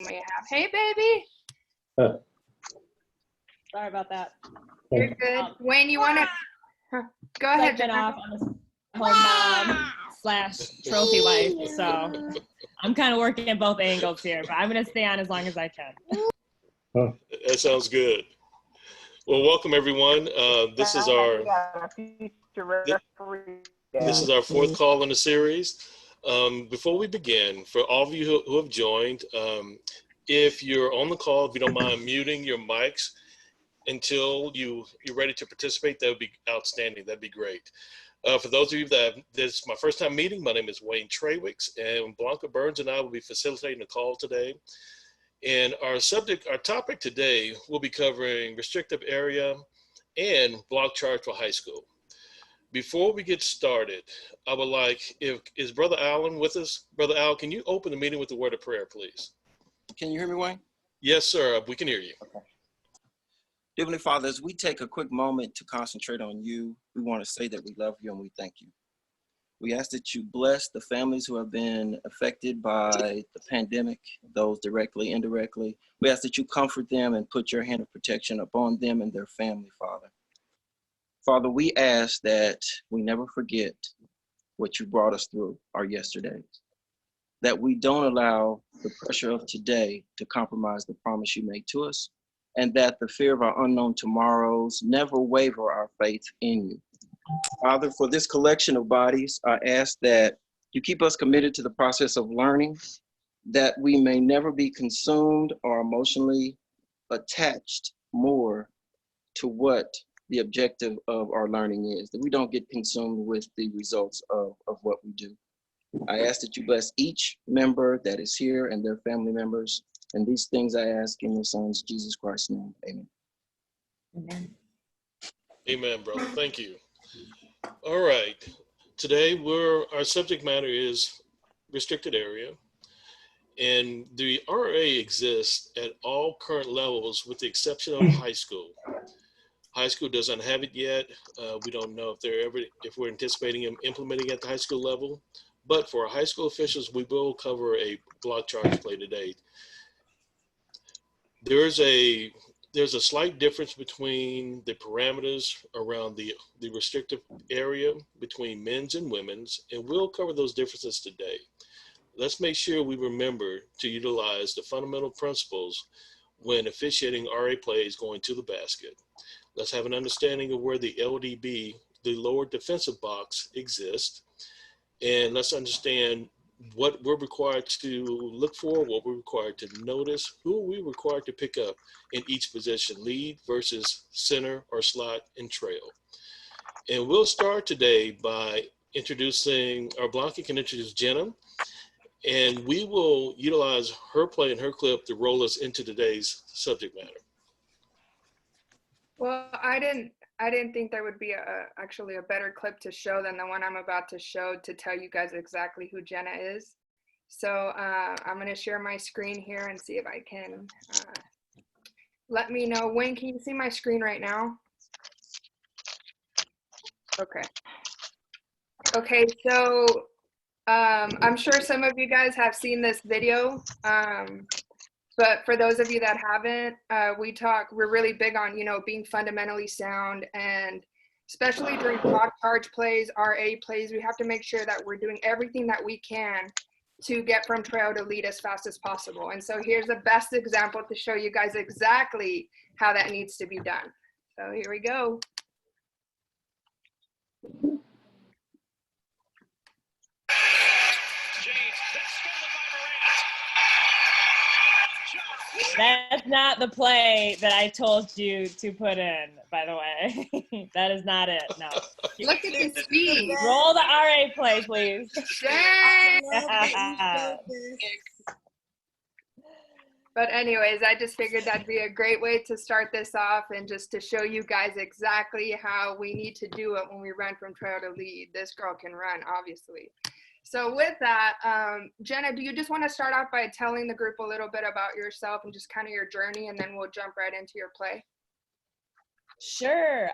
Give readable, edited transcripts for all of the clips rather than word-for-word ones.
may have. Hey, baby. Sorry about that. You're good. Wayne, you want to go ahead? Been off on this whole mom / trophy wife, so I'm kind of working at both angles here, but I'm going to stay on as long as I can. That sounds good. Well, welcome everyone. This is our fourth call in the series. Before we begin, for all of you who have joined, if you're on the call, if you don't mind muting your mics until you're ready to participate, that would be outstanding. That'd be great. For those of you that this is my first time meeting, my name is Wayne Traywicks, and Blanca Burns and I will be facilitating the call today. And our topic today will be covering restrictive area and block charge for high school. Before we get started, I would like, is Brother Allen with us? Brother Al, can you open the meeting with a word of prayer, please? Can you hear me, Wayne? Yes, sir. We can hear you. Okay. Heavenly Father, as we take a quick moment to concentrate on you, we want to say that we love you and we thank you. We ask that you bless the families who have been affected by the pandemic, those directly, indirectly. We ask that you comfort them and put your hand of protection upon them and their family, Father. Father, we ask that we never forget what you brought us through our yesterdays, that we don't allow the pressure of today to compromise the promise you made to us, and that the fear of our unknown tomorrows never waver our faith in you. Father, for this collection of bodies, I ask that you keep us committed to the process of learning, that we may never be consumed or emotionally attached more to what the objective of our learning is, that we don't get consumed with the results of what we do. I ask that you bless each member that is here and their family members. And these things I ask in your son's Jesus Christ's name. Amen. Amen. Amen, brother. Thank you. All right. Today, our subject matter is restricted area. And the RA exists at all current levels with the exception of high school. High school doesn't have it yet. We don't know if we're anticipating implementing at the high school level. But for our high school officials, we will cover a block charge play today. There's a slight difference between the parameters around the restrictive area between men's and women's, and we'll cover those differences today. Let's make sure we remember to utilize the fundamental principles when officiating RA plays going to the basket. Let's have an understanding of where the LDB, the lower defensive box, exists, and let's understand what we're required to look for, what we're required to notice, who are we required to pick up in each position, lead versus center or slot and trail. And we'll start today by introducing, or Blanca can introduce Jenna, and we will utilize her play and her clip to roll us into today's subject matter. Well, I didn't think there would be actually a better clip to show than the one I'm about to show to tell you guys exactly who Jenna is. So I'm going to share my screen here and see if I can let me know. Wayne, can you see my screen right now? Okay. Okay, so I'm sure some of you guys have seen this video. But for those of you that haven't, we're really big on, being fundamentally sound, and especially during block charge plays, RA plays, we have to make sure that we're doing everything that we can to get from trail to lead as fast as possible. And so here's the best example to show you guys exactly how that needs to be done. So here we go. That's not the play that I told you to put in, by the way. That is not it, no. Look at the speed. Roll the RA play, please. But anyways, I just figured that'd be a great way to start this off and just to show you guys exactly how we need to do it when we run from trail to lead. This girl can run, obviously. So with that, Jenna, do you just want to start off by telling the group a little bit about yourself and just kind of your journey, and then we'll jump right into your play? Sure.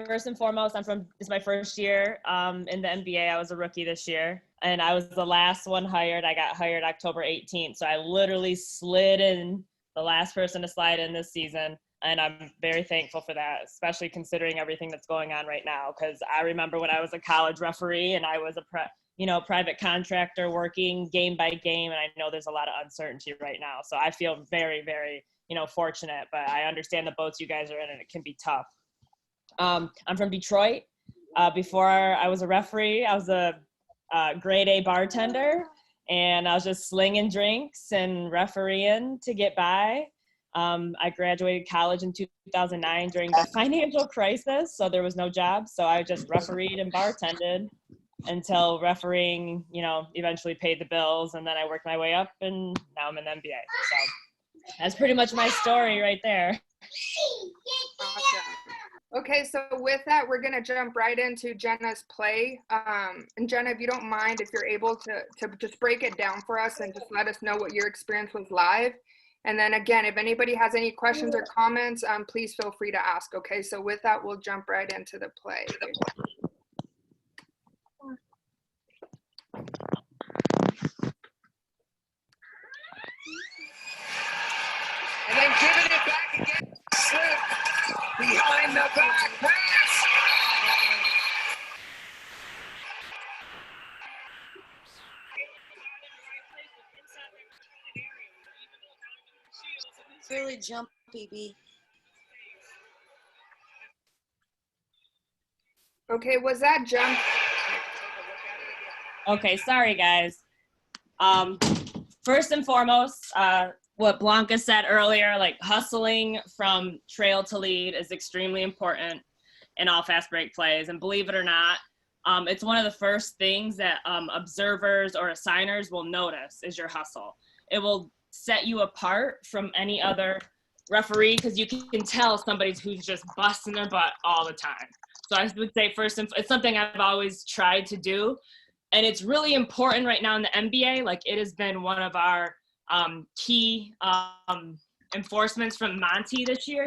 First and foremost, this is my first year in the NBA. I was a rookie this year. and I was the last one hired. I got hired October 18th. So I literally slid in, the last person to slide in this season. And I'm very thankful for that, especially considering everything that's going on right now. Because I remember when I was a college referee and I was a private contractor working game by game, and I know there's a lot of uncertainty right now. So I feel very, very, fortunate, but I understand the boats you guys are in, and it can be tough. I'm from Detroit. Before I was a referee, I was a grade A bartender, and I was just slinging drinks and refereeing to get by. I graduated college in 2009 during the financial crisis, so there was no job. So I just refereed and bartended until refereeing, eventually paid the bills, and then I worked my way up, and now I'm in the NBA. So that's pretty much my story right there. Awesome. Okay, so with that, we're going to jump right into Jenna's play. And Jenna, if you don't mind, if you're able to just break it down for us and just let us know what your experience was live. And then again, if anybody has any questions or comments, please feel free to ask. Okay, so with that, we'll jump right into the play. And then giving it back again, slip behind the back pass. It's really jumpy, B. Okay, was that jump? Okay, sorry guys. First and foremost, what Blanca said earlier, like hustling from trail to lead is extremely important in all fast break plays. And believe it or not, it's one of the first things that observers or assigners will notice is your hustle. It will set you apart from any other referee because you can tell somebody who's just busting their butt all the time. So I would say it's something I've always tried to do. And it's really important right now in the NBA. Like it has been one of our key enforcements from Monty this year.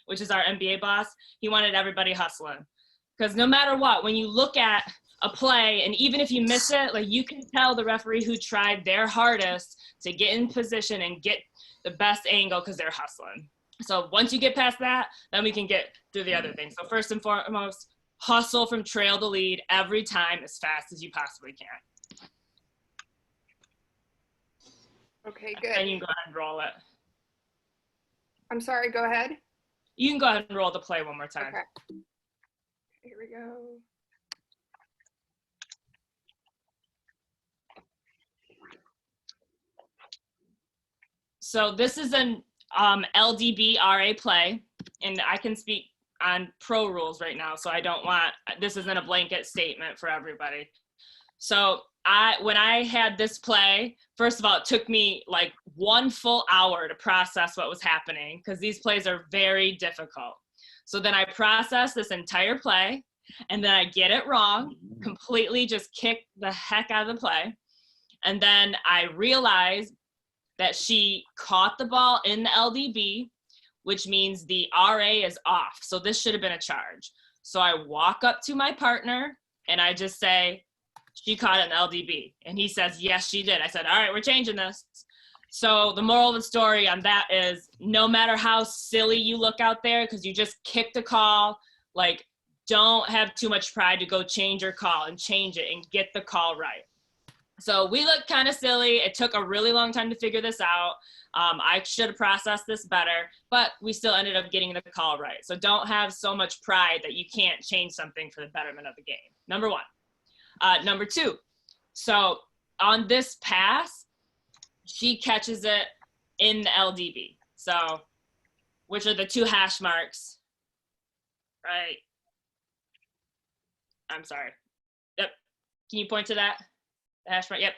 Which is our NBA boss, he wanted everybody hustling. Because no matter what, when you look at a play, and even if you miss it, like you can tell the referee who tried their hardest to get in position and get the best angle because they're hustling. So once you get past that, then we can get through the other things. So first and foremost, hustle from trail to lead every time as fast as you possibly can. Okay, good. And you can go ahead and roll it. I'm sorry, go ahead. You can go ahead and roll the play one more time. Okay. Here we go. So this is an LDB RA play, and I can speak on pro rules right now, so this isn't a blanket statement for everybody. So when I had this play, first of all, it took me like 1 full hour to process what was happening because these plays are very difficult. So then I processed this entire play, and then I get it wrong, completely just kick the heck out of the play. And then I realized that she caught the ball in the LDB, which means the RA is off. So this should have been a charge. So I walk up to my partner and I just say, she caught it in the LDB. And he says, yes, she did. I said, all right, we're changing this. So the moral of the story on that is no matter how silly you look out there, because you just kicked a call, like don't have too much pride to go change your call and change it and get the call right. So we looked kind of silly. It took a really long time to figure this out. I should have processed this better, but we still ended up getting the call right. So don't have so much pride that you can't change something for the betterment of the game. Number one. Number two, so on this pass, she catches it in the LDB. So, which are the 2 hash marks, right? I'm sorry. Yep. Can you point to that? The hash mark? Yep.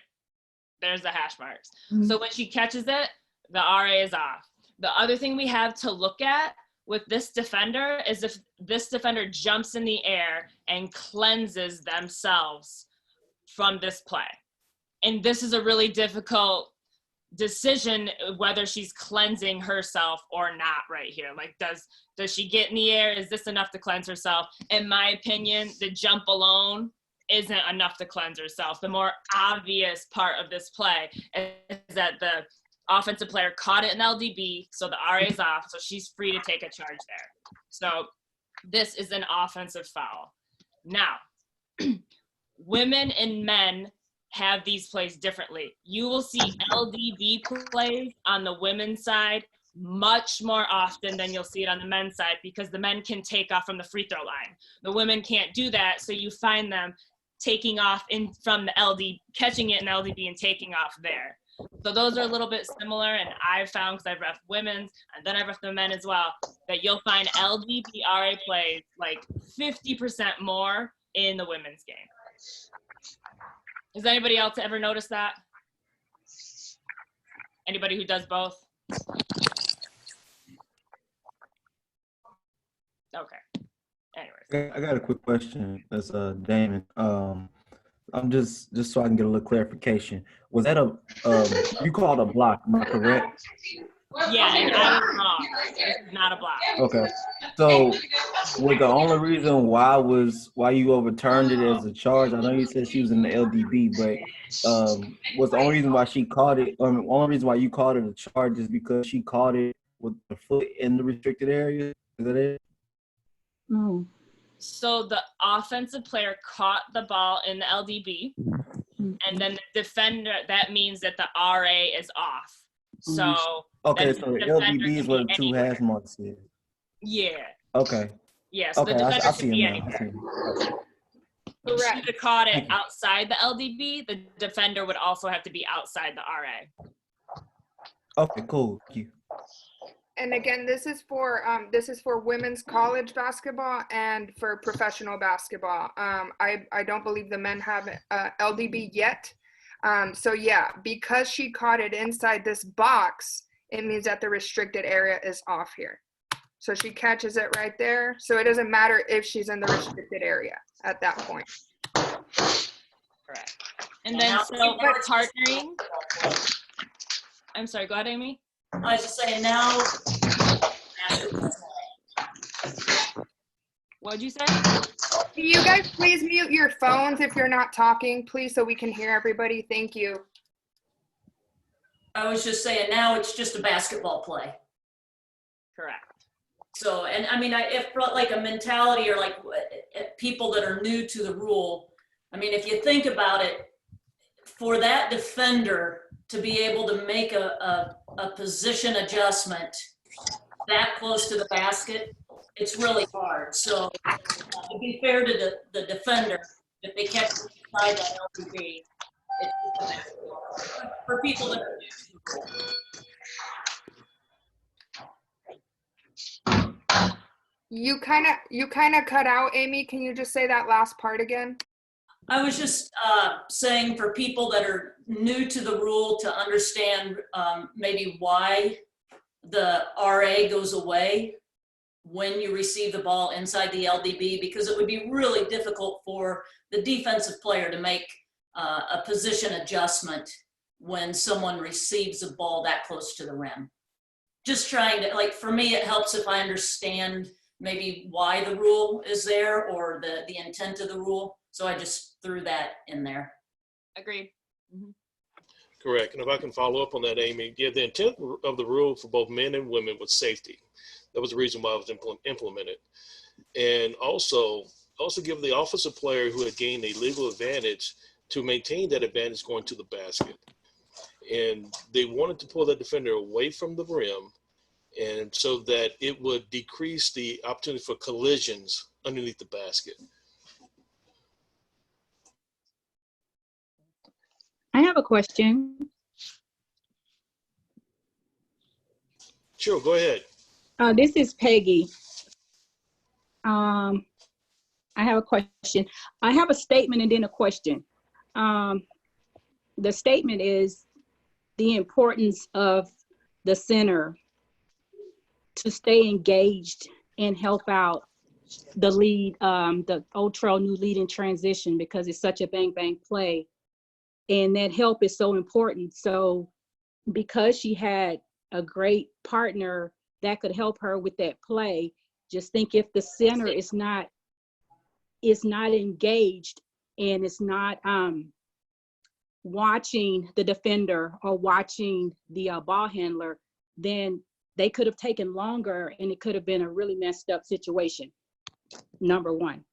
There's the hash marks. Mm-hmm. So when she catches it, the RA is off. The other thing we have to look at with this defender is if this defender jumps in the air and cleanses themselves from this play. And this is a really difficult decision whether she's cleansing herself or not right here. Like does she get in the air? Is this enough to cleanse herself? In my opinion, the jump alone isn't enough to cleanse herself. The more obvious part of this play is that the offensive player caught it in LDB, so the RA is off, so she's free to take a charge there. So this is an offensive foul. Now, women and men have these plays differently. You will see LDB plays on the women's side much more often than you'll see it on the men's side, because the men can take off from the free throw line. The women can't do that, so you find them taking off in from the LD, catching it in LDB and taking off there. So those are a little bit similar, and I've found, because I've ref women's and then I've ref the men as well, that you'll find LDB RA plays like 50% more in the women's game. Has anybody else ever noticed that? Anybody who does both? Okay. Anyways. I got a quick question. That's Damon. I'm just so I can get a little clarification. Was that a you called a block, am I correct? Yeah, and I was wrong. It's not a block. Okay. So was the only reason why you overturned it as a charge? I know you said she was in the LDB, but was the only reason why she caught it, only reason why you called it a charge is because she caught it with the foot in the restricted area? Is that it? No. So the offensive player caught the ball in the LDB, and then the defender, that means that the RA is off. So okay, so the LDB is where the two hash marks is. Yeah. Okay. Yeah, so okay, the defender I could see be him now. anywhere. Correct. If she had caught it outside the LDB, the defender would also have to be outside the RA. Okay, cool. Thank you. And again, this is for women's college basketball and for professional basketball. I don't believe the men have LDB yet. So yeah, because she caught it inside this box, it means that the restricted area is off here. So she catches it right there. So it doesn't matter if she's in the restricted area at that point. Correct. And then so for partnering, I'm sorry, go ahead, Amy. I was just saying now. What'd you say? Can you guys please mute your phones if you're not talking, please, so we can hear everybody? Thank you. I was just saying now it's just a basketball play. Correct. So, and I mean, if like a mentality or like people that are new to the rule, I mean, if you think about it, for that defender to be able to make a position adjustment that close to the basket, it's really hard. So to be fair to the defender, if they kept inside that LDB, it's for people that are new to the rule. You kind of cut out, Amy. Can you just say that last part again? I was just saying for people that are new to the rule to understand maybe why the RA goes away when you receive the ball inside the LDB, because it would be really difficult for the defensive player to make a position adjustment when someone receives a ball that close to the rim. Just trying to, like, for me, it helps if I understand maybe why the rule is there or the intent of the rule. So I just threw that in there. Agreed. Mm-hmm. Correct. And if I can follow up on that, Amy, yeah, the intent of the rule for both men and women was safety. That was the reason why it was implemented. And also give the offensive player who had gained a legal advantage to maintain that advantage going to the basket. And they wanted to pull that defender away from the rim, and so that it would decrease the opportunity for collisions underneath the basket. I have a question. Sure, go ahead. This is Peggy. I have a question. I have a statement and then a question. The statement is the importance of the center to stay engaged and help out the lead, the Old Trail new lead in transition, because it's such a bang bang play. And that help is so important. So because she had a great partner that could help her with that play, just think if the center is not engaged and it's not watching the defender or watching the ball handler, then they could have taken longer and it could have been a really messed up situation. Number one.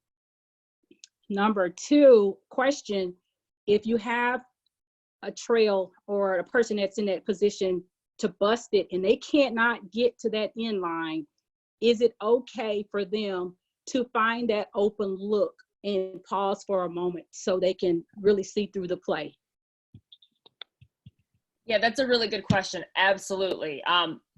Number two, question, if you have a trail or a person that's in that position to bust it and they cannot get to that end line, is it okay for them to find that open look and pause for a moment so they can really see through the play? Yeah, that's a really good question. Absolutely.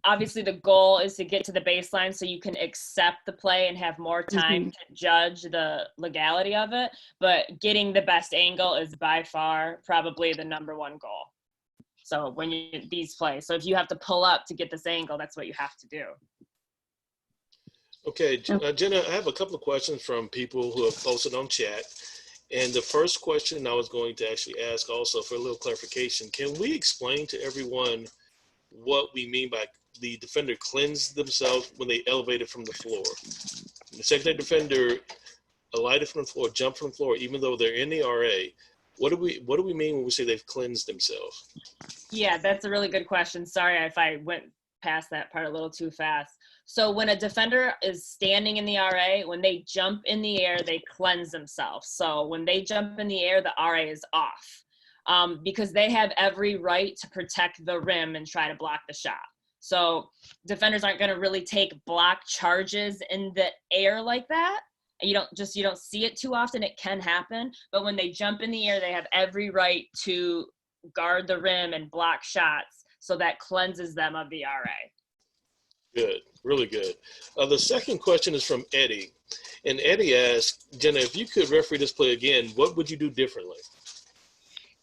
Obviously, the goal is to get to the baseline so you can accept the play and have more time to judge the legality of it. But getting the best angle is by far probably the number one goal. So when you these plays, so if you have to pull up to get this angle, that's what you have to do. Okay, Jenna, I have a couple of questions from people who have posted on chat. And the first question I was going to actually ask also for a little clarification, can we explain to everyone what we mean by the defender cleansed themselves when they elevated from the floor? The secondary defender alighted from the floor, jumped from the floor, even though they're in the RA. What do we mean when we say they've cleansed themselves? Yeah, that's a really good question. Sorry if I went past that part a little too fast. So when a defender is standing in the RA, when they jump in the air, they cleanse themselves. So when they jump in the air, the RA is off because they have every right to protect the rim and try to block the shot. So defenders aren't going to really take block charges in the air like that. You don't see it too often. It can happen, but when they jump in the air, they have every right to guard the rim and block shots. So that cleanses them of the RA. Good, really good. The second question is from Eddie. And Eddie asked, Jenna, if you could referee this play again, what would you do differently?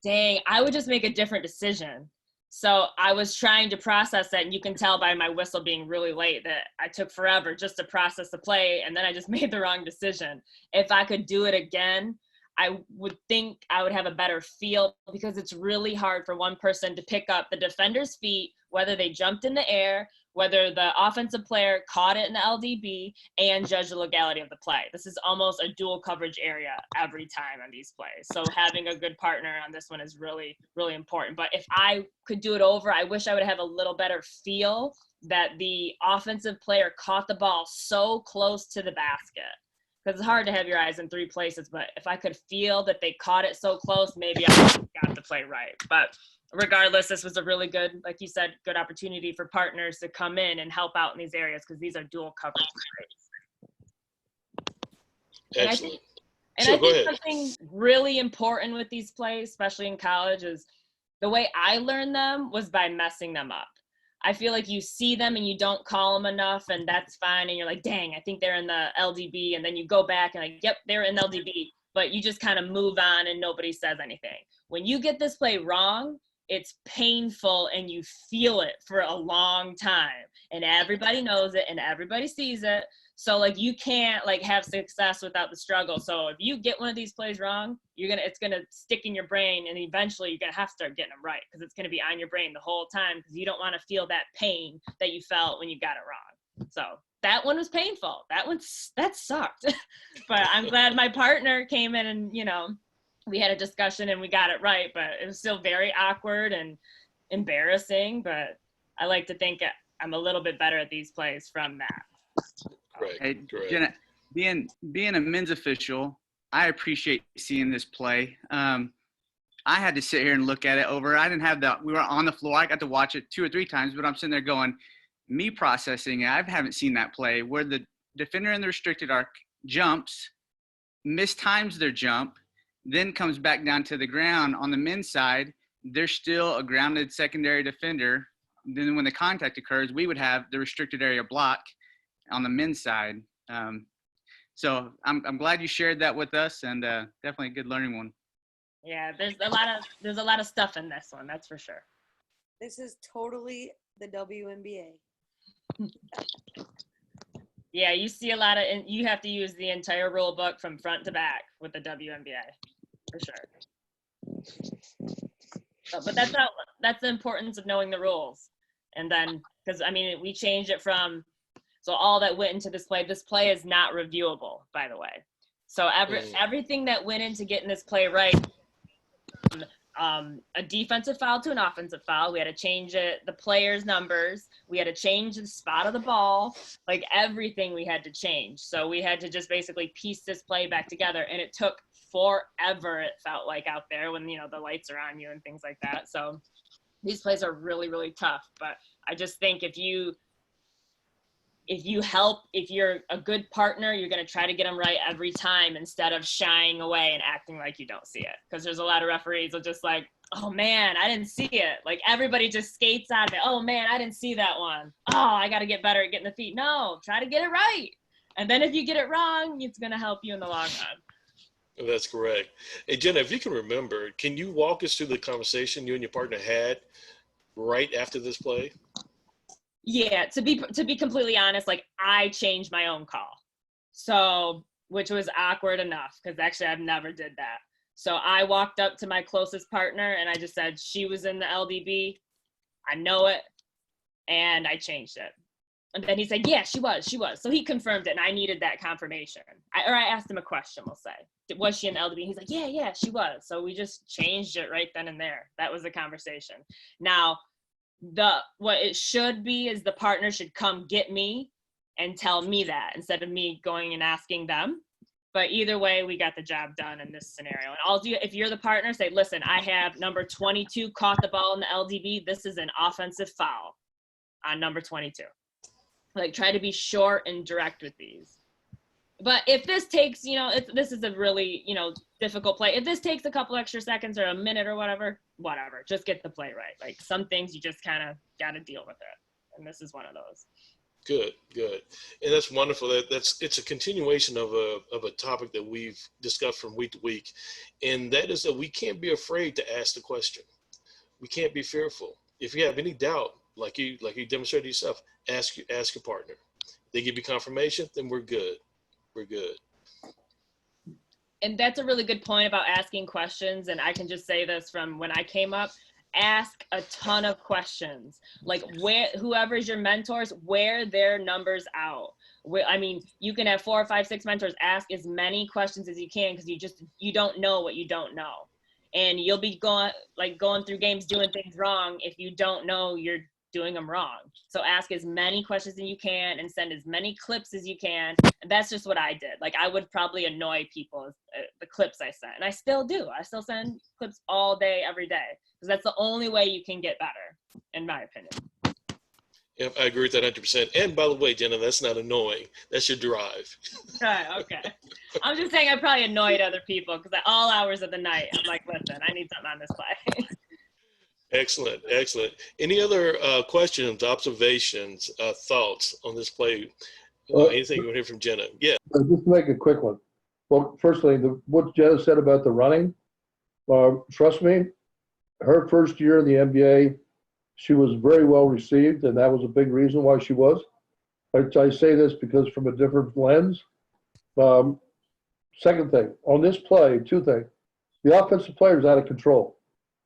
Dang, I would just make a different decision. So I was trying to process that, and you can tell by my whistle being really late that I took forever just to process the play, and then I just made the wrong decision. If I could do it again, I would think I would have a better feel because it's really hard for one person to pick up the defender's feet, whether they jumped in the air, whether the offensive player caught it in the LDB, and judge the legality of the play. This is almost a dual coverage area every time on these plays. So having a good partner on this one is really, really important. But if I could do it over, I wish I would have a little better feel that the offensive player caught the ball so close to the basket. Because it's hard to have your eyes in three places, but if I could feel that they caught it so close, maybe I got the play right. But regardless, this was a really good, like you said, good opportunity for partners to come in and help out in these areas because these are dual coverage plays. Excellent. And I think something really important with these plays, especially in college, is the way I learned them was by messing them up. I feel like you see them and you don't call them enough, and that's fine. And you're like, dang, I think they're in the LDB. And then you go back and like, yep, they're in LDB. But you just kind of move on and nobody says anything. When you get this play wrong, it's painful and you feel it for a long time. And everybody knows it and everybody sees it. So like you can't like have success without the struggle. So if you get one of these plays wrong, it's gonna stick in your brain, and eventually you're gonna have to start getting them right because it's gonna be on your brain the whole time because you don't want to feel that pain that you felt when you got it wrong. So that one was painful. That sucked. But I'm glad my partner came in and we had a discussion and we got it right. But it was still very awkward and embarrassing. But I like to think I'm a little bit better at these plays from that. Right. Hey, Correct. Jenna, being a men's official, I appreciate seeing this play. I had to sit here and look at it over. I didn't have we were on the floor. I got to watch it 2 or 3 times, but I'm sitting there going, me processing it, I haven't seen that play where the defender in the restricted arc jumps, mistimes their jump, then comes back down to the ground. On the men's side, there's still a grounded secondary defender. Then when the contact occurs, we would have the restricted area block on the men's side. So I'm glad you shared that with us, and definitely a good learning one. Yeah, there's a lot of stuff in this one, that's for sure. This is totally the WNBA. Yeah, you see a lot and you have to use the entire rule book from front to back with the WNBA, for sure. But that's the importance of knowing the rules. And then, because we changed it from, so all that went into this play is not reviewable, by the way. So everything that went into getting this play right, a defensive foul to an offensive foul. We had to change the players' numbers. We had to change the spot of the ball. Like everything we had to change. So we had to just basically piece this play back together. And it took forever, it felt like, out there when, you know, the lights are on you and things like that. So these plays are really, really tough. But I just think if you're a good partner, you're going to try to get them right every time instead of shying away and acting like you don't see it. Because there's a lot of referees will just like, oh man, I didn't see it. Like everybody just skates out of it. Oh man, I didn't see that one. Oh, I got to get better at getting the feet. No, try to get it right. And then if you get it wrong, it's going to help you in the long run. That's correct. Hey, Jenna, if you can remember, can you walk us through the conversation you and your partner had right after this play? Yeah, to be completely honest, like I changed my own call. So, which was awkward enough because actually I've never did that. So I walked up to my closest partner and I just said, she was in the LDB. I know it. And I changed it. And then he said, yeah, she was. So he confirmed it and I needed that confirmation. I asked him a question, we'll say. Was she in the LDB? He's like, yeah, she was. So we just changed it right then and there. That was the conversation. Now, what it should be is the partner should come get me and tell me that instead of me going and asking them. But either way, we got the job done in this scenario. And I'll do, if you're the partner, say, listen, I have number 22 caught the ball in the LDB. This is an offensive foul on number 22. Like, try to be short and direct with these. But if this takes, this is a really, difficult play. If this takes a couple extra seconds or a minute or whatever, just get the play right. Like some things you just kind of got to deal with it. And this is one of those. Good. And that's wonderful. It's a continuation of a topic that we've discussed from week to week. And that is that we can't be afraid to ask the question. We can't be fearful. If you have any doubt, like you demonstrated yourself, ask your partner. If they give you confirmation, then we're good. We're good. And that's a really good point about asking questions. And I can just say this from when I came up, ask a ton of questions. Like whoever's your mentors, wear their numbers out. You can have 4 or 5, 6 mentors. Ask as many questions as you can because you don't know what you don't know. And you'll be going through games doing things wrong if you don't know you're doing them wrong. So ask as many questions as you can and send as many clips as you can. And that's just what I did. Like I would probably annoy people the clips I sent. And I still do. I still send clips all day, every day. Because that's the only way you can get better, in my opinion. Yeah, I agree with that 100%. And by the way, Jenna, that's not annoying. That's your drive. Right, okay. I'm just saying I probably annoyed other people because at all hours of the night, I'm like, listen, I need something on this play. Excellent. Any other questions, observations, thoughts on this play? Anything you want to hear from Jenna? Yeah. Just make a quick one. Well, firstly, what Jenna said about the running, trust me, her first year in the NBA, she was very well received, and that was a big reason why she was. I say this because from a different lens. Second thing, on this play, 2 things. The offensive player is out of control.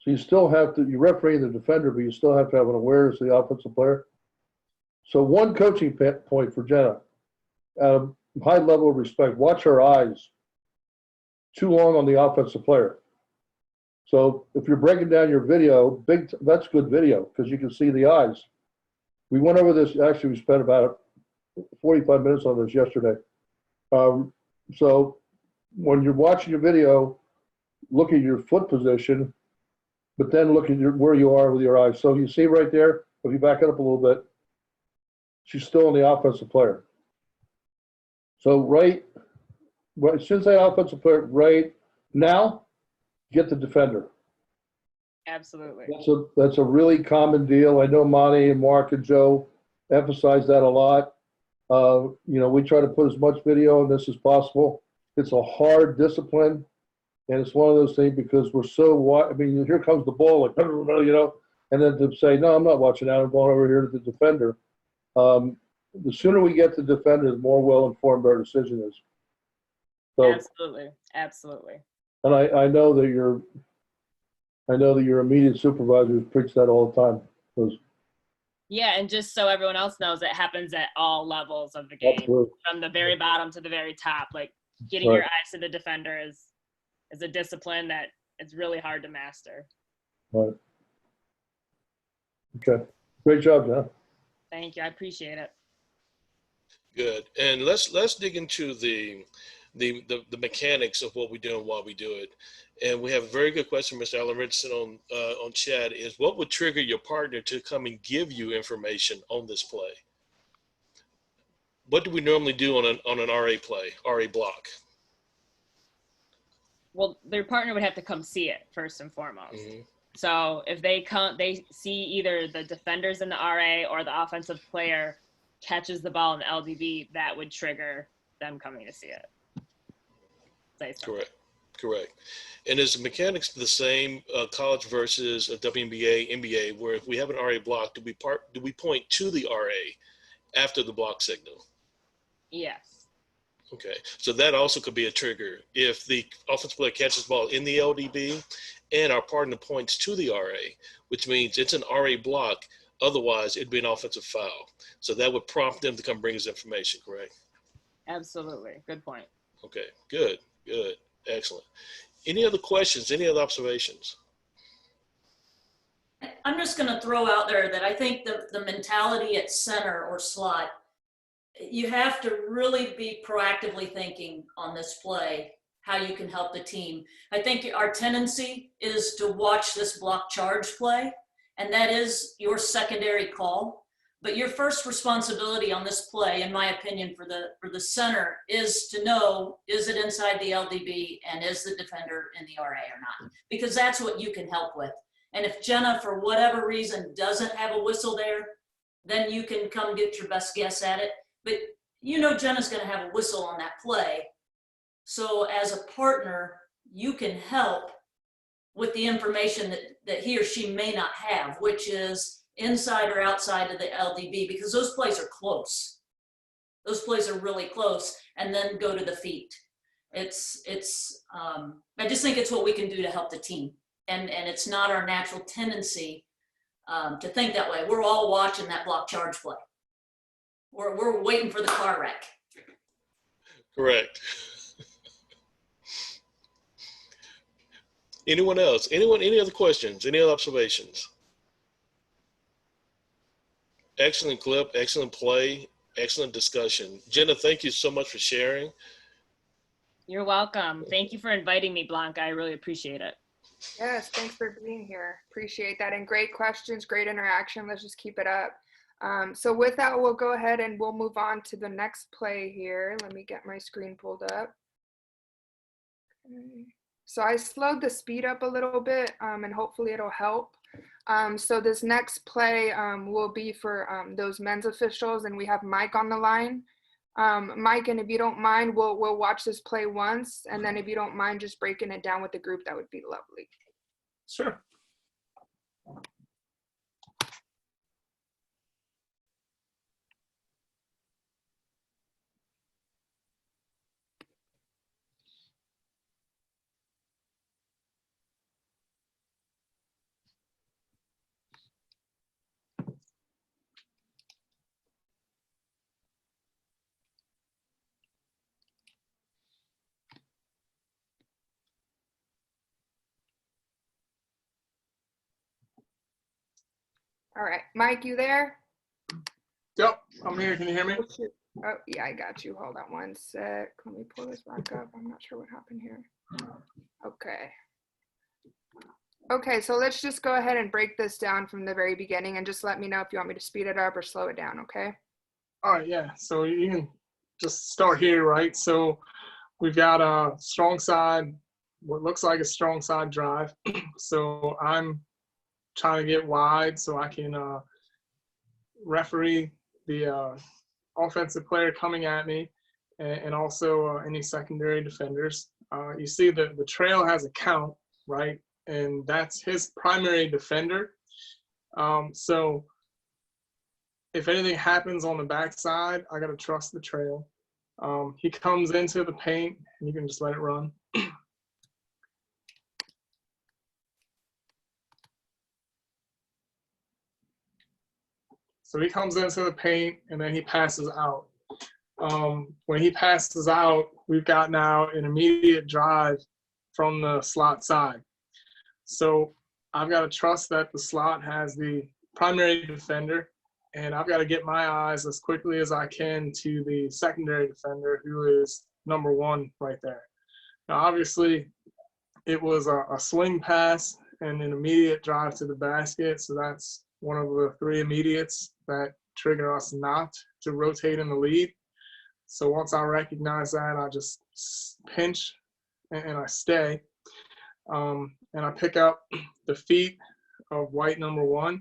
So you still have to, you referee the defender, but you still have to have an awareness of the offensive player. So one coaching point for Jenna, high level of respect, watch her eyes too long on the offensive player. So if you're breaking down your video, that's good video because you can see the eyes. We went over this, actually we spent about 45 minutes on this yesterday. So when you're watching your video, look at your foot position, but then look at where you are with your eyes. So you see right there, if you back it up a little bit, she's still on the offensive player. So right, since that offensive player, right now, get the defender. Absolutely. That's a really common deal. I know Monty and Mark and Joe emphasize that a lot. We try to put as much video on this as possible. It's a hard discipline. And it's one of those things because we're so, here comes the ball, like, and then to say, no, I'm not watching that. I'm going over here to the defender. The sooner we get the defender, the more well-informed our decision is. So, Absolutely. And I know that your immediate supervisors preach that all the time. Yeah, and just so everyone else knows, it happens at all levels of the game, Absolutely. from the very bottom to the very top. Like, getting your Right. eyes to the defender is a discipline that it's really hard to master. Right. Okay. Great job, John. Thank you. I appreciate it. Good. And let's dig into the mechanics of what we do and why we do it. And we have a very good question, Mr. Allen Richardson, on chat, is what would trigger your partner to come and give you information on this play? What do we normally do on an RA play, RA block? Well, their partner would have to come see it first and foremost. Mm-hmm. So if they see either the defenders in the RA or the offensive player catches the ball in the LDB, that would trigger them coming to see it. Correct. And is the mechanics the same, college versus a WNBA, NBA, where if we have an RA block, do we point to the RA after the block signal? Yes. Okay, so that also could be a trigger. If the offensive player catches the ball in the LDB and our partner points to the RA, which means it's an RA block, otherwise it'd be an offensive foul. So that would prompt them to come bring us information, correct? Absolutely. Good point. Okay, good, excellent. Any other questions, any other observations? I'm just going to throw out there that I think the mentality at center or slot, you have to really be proactively thinking on this play, how you can help the team. I think our tendency is to watch this block charge play, and that is your secondary call. But your first responsibility on this play, in my opinion, for the center is to know, is it inside the LDB and is the defender in the RA or not? Because that's what you can help with. And if Jenna, for whatever reason, doesn't have a whistle there, then you can come get your best guess at it. But you know Jenna's going to have a whistle on that play. So as a partner, you can help with the information that he or she may not have, which is inside or outside of the LDB, because those plays are close. Those plays are really close, and then go to the feet. I just think it's what we can do to help the team. And it's not our natural tendency to think that way. We're all watching that block charge play. We're waiting for the car wreck. Correct. Anyone else? Any other questions? Any other observations? Excellent clip, excellent play, excellent discussion. Jenna, thank you so much for sharing. You're welcome. Thank you for inviting me, Blanca. I really appreciate it. Yes, thanks for being here. Appreciate that. And great questions, great interaction. Let's just keep it up. So with that, we'll go ahead and we'll move on to the next play here. Let me get my screen pulled up. Okay. So I slowed the speed up a little bit and hopefully it'll help. So this next play will be for those men's officials, and we have Mike on the line. Mike, and if you don't mind, we'll watch this play once, and then if you don't mind just breaking it down with the group, that would be lovely. Sure. All right, Mike, you there? Yep, I'm here. Can you hear me? Oh, yeah, I got you. Hold on one sec. Let me pull this back up. I'm not sure what happened here. Okay. Okay, so let's just go ahead and break this down from the very beginning and just let me know if you want me to speed it up or slow it down, okay? All right, yeah. So you can just start here, right? So we've got a strong side, what looks like a strong side drive. So I'm trying to get wide so I can referee the offensive player coming at me and also any secondary defenders. You see that the trail has a count, right? And that's his primary defender. So if anything happens on the backside, I got to trust the trail. He comes into the paint, and you can just let it run. So he comes into the paint, and then he passes out. when he passes out, we've got now an immediate drive from the slot side. So I've got to trust that the slot has the primary defender, and I've got to get my eyes as quickly as I can to the secondary defender, who is number 1 right there. Now, obviously, it was a swing pass and an immediate drive to the basket, so that's one of the 3 immediates that trigger us not to rotate in the lead. So once I recognize that, I just pinch and I stay. And I pick up the feet of white number 1.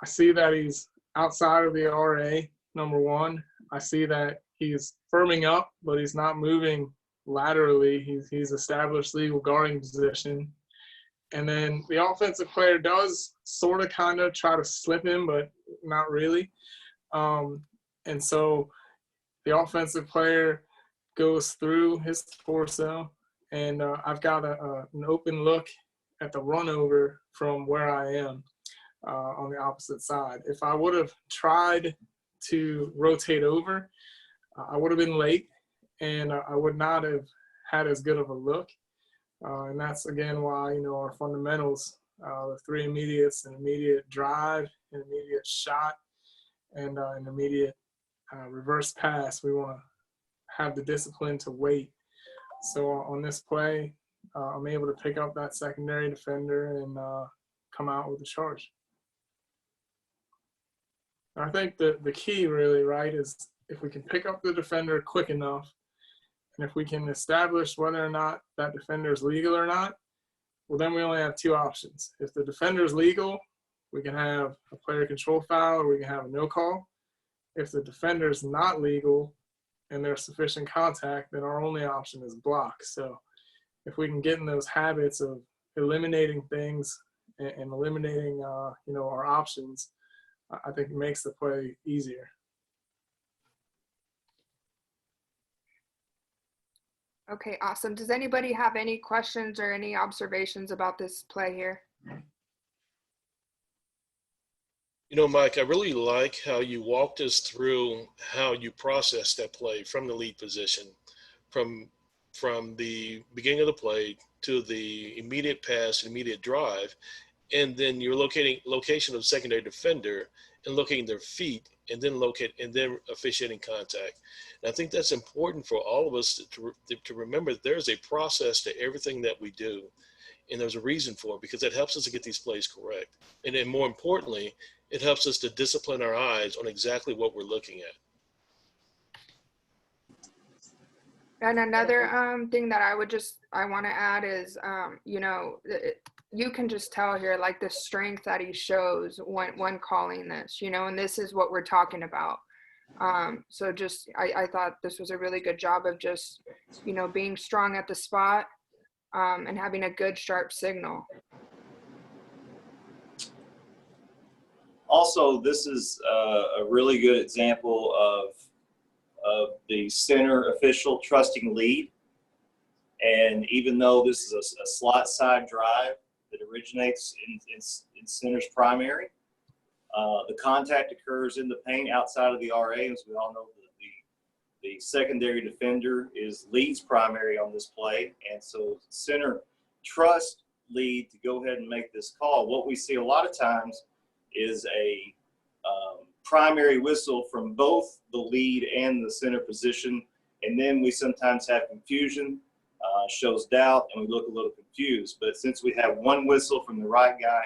I see that he's outside of the RA number 1. I see that he's firming up, but he's not moving laterally. He's established legal guarding position. And then the offensive player does sort of kind of try to slip him, but not really. And so the offensive player goes through his torso, and I've got an open look at the run over from where I am on the opposite side. If I would have tried to rotate over, I would have been late, and I would not have had as good of a look. And that's, again, why, our fundamentals, the 3 immediates, an immediate drive, an immediate shot, and an immediate reverse pass. We want to have the discipline to wait. So on this play, I'm able to pick up that secondary defender and come out with a charge. I think the key really, right, is if we can pick up the defender quick enough, and if we can establish whether or not that defender is legal or not, well, then we only have 2 options. If the defender is legal, we can have a player control foul or we can have a no call. If the defender is not legal and there's sufficient contact, then our only option is block. So if we can get in those habits of eliminating things and eliminating, our options, I think it makes the play easier. Okay, awesome. Does anybody have any questions or any observations about this play here? Mike, I really like how you walked us through how you process that play from the lead position, from the beginning of the play to the immediate pass, immediate drive, and then your location of secondary defender and locating their feet, and then officiating contact. And I think that's important for all of us to remember that there's a process to everything that we do, and there's a reason for it, because it helps us to get these plays correct. And then more importantly, it helps us to discipline our eyes on exactly what we're looking at. And another thing that I want to add is, you can just tell here, like, the strength that he shows when calling this, and this is what we're talking about. So just, I thought this was a really good job of just, being strong at the spot and having a good, sharp signal. Also, this is a really good example of the center official trusting lead. And even though this is a slot side drive that originates in center's primary, the contact occurs in the paint outside of the RA. As we all know, the secondary defender is lead's primary on this play. And so center trust lead to go ahead and make this call. What we see a lot of times is a primary whistle from both the lead and the center position, and then we sometimes have confusion, shows doubt, and we look a little confused. But since we have one whistle from the right guy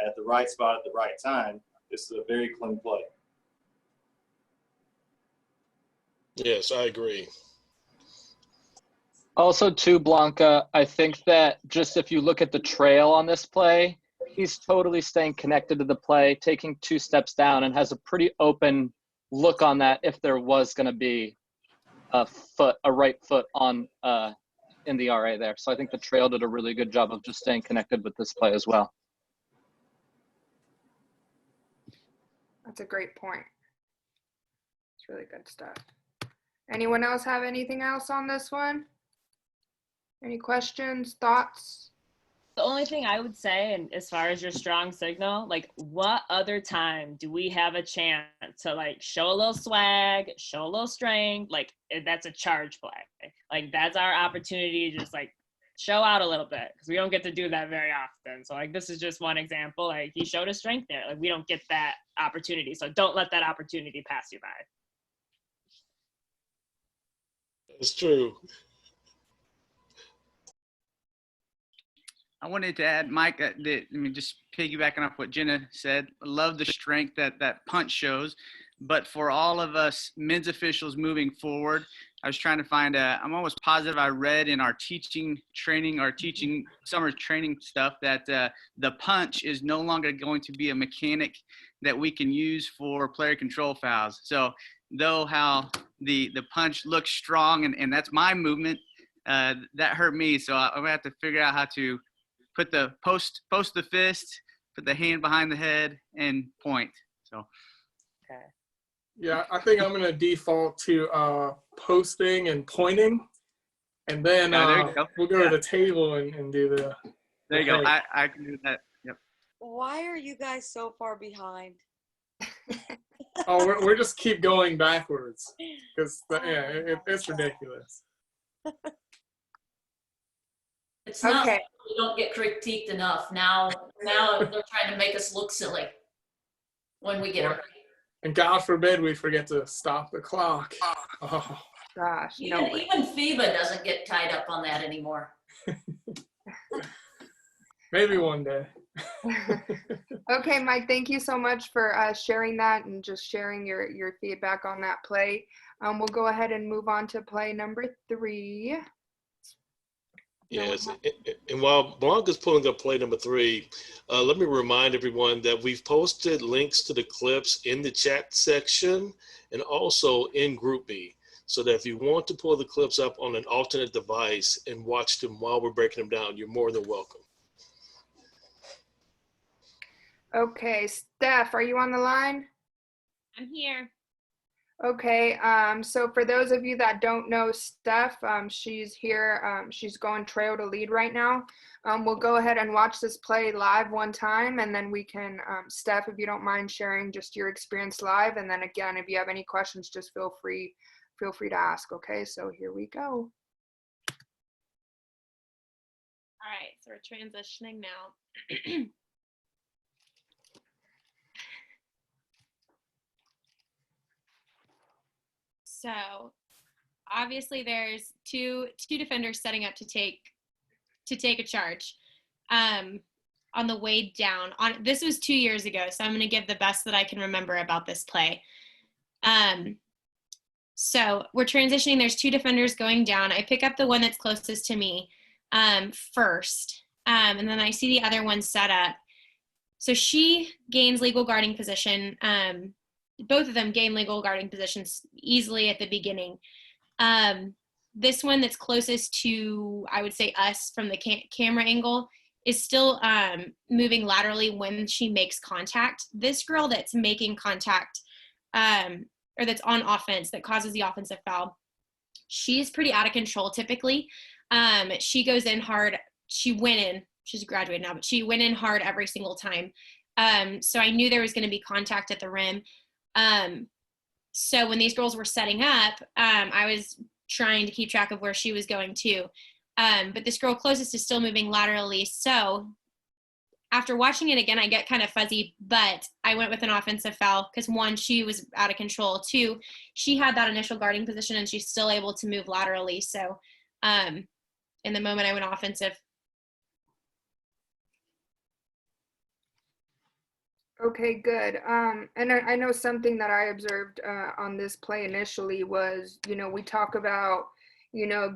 at the right spot at the right time, this is a very clean play. Yes, I agree. Also, too, Blanca, I think that just if you look at the trail on this play, he's totally staying connected to the play, taking 2 steps down, and has a pretty open look on that if there was going to be a right foot on in the RA there. So I think the trail did a really good job of just staying connected with this play as well. That's a great point. It's really good stuff. Anyone else have anything else on this one? Any questions, thoughts? The only thing I would say, and as far as your strong signal, like what other time do we have a chance to like show a little swag, show a little strength? Like that's a charge play. Like that's our opportunity to just like show out a little bit because we don't get to do that very often. So like this is just one example. Like he showed his strength there. Like we don't get that opportunity. So don't let that opportunity pass you by. It's true. I wanted to add, Mike, just piggybacking off what Jenna said, I love the strength that punch shows. But for all of us men's officials moving forward, I was trying to find I'm almost positive I read in our teaching summer training stuff that the punch is no longer going to be a mechanic that we can use for player control fouls. So though how the punch looks strong and that's my movement, that hurt me. So I'm gonna have to figure out how to put the post the fist, put the hand behind the head, and point. So. Okay. Yeah, I think I'm gonna default to posting and pointing, and then we'll go to the table and do the. There you go. I can do that. Yep. Why are you guys so far behind? Oh, we're just keep going backwards because it's ridiculous. It's not Okay. like we don't get critiqued enough. Now they're trying to make us look silly when we get it right. And God forbid we forget to stop the clock. Oh. Gosh, Even FIBA doesn't get tied up on that anymore. Maybe one day. Okay, Mike, thank you so much for sharing that and just sharing your feedback on that play. We'll go ahead and move on to play number 3. Yes, and while Blanca's pulling up play number 3, let me remind everyone that we've posted links to the clips in the chat section and also in GroupMe, so that if you want to pull the clips up on an alternate device and watch them while we're breaking them down, you're more than welcome. Okay, Steph, are you on the line? I'm here. Okay, so for those of you that don't know Steph, she's here, she's going trail to lead right now. We'll go ahead and watch this play live one time, and then we can, Steph, if you don't mind sharing just your experience live, and then again, if you have any questions, just feel free to ask, okay? So here we go. All right, so we're transitioning now. So obviously there's two defenders setting up to take a charge on the way down. This was 2 years ago, so I'm going to give the best that I can remember about this play. So we're transitioning. There's 2 defenders going down. I pick up the one that's closest to me first, and then I see the other one set up. So she gains legal guarding position. Both of them gain legal guarding positions easily at the beginning. This one that's closest to, I would say, us from the camera angle is still moving laterally when she makes contact. This girl that's making contact or that's on offense that causes the offensive foul, she's pretty out of control typically. She goes in hard. She went in. She's graduated now, but she went in hard every single time. So I knew there was going to be contact at the rim. So when these girls were setting up, I was trying to keep track of where she was going to. But this girl closest is still moving laterally. So after watching it again, I get kind of fuzzy, but I went with an offensive foul because 1, she was out of control. 2, she had that initial guarding position and she's still able to move laterally. So in the moment I went offensive. Okay, good. And I know something that I observed on this play initially was, we talk about,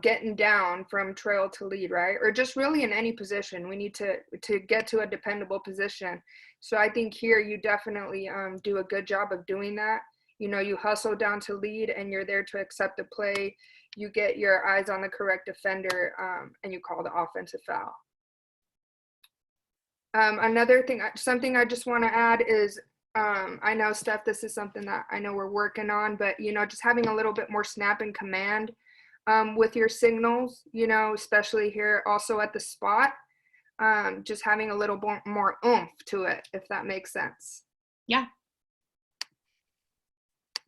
getting down from trail to lead, right? Or just really in any position, we need to get to a dependable position. So I think here you definitely do a good job of doing that. You hustle down to lead and you're there to accept the play. You get your eyes on the correct defender and you call the offensive foul. Another thing, something I just want to add is, I know, Steph, this is something that I know we're working on, but, just having a little bit more snap and command with your signals, especially here also at the spot. just having a little more oomph to it, if that makes sense. Yeah.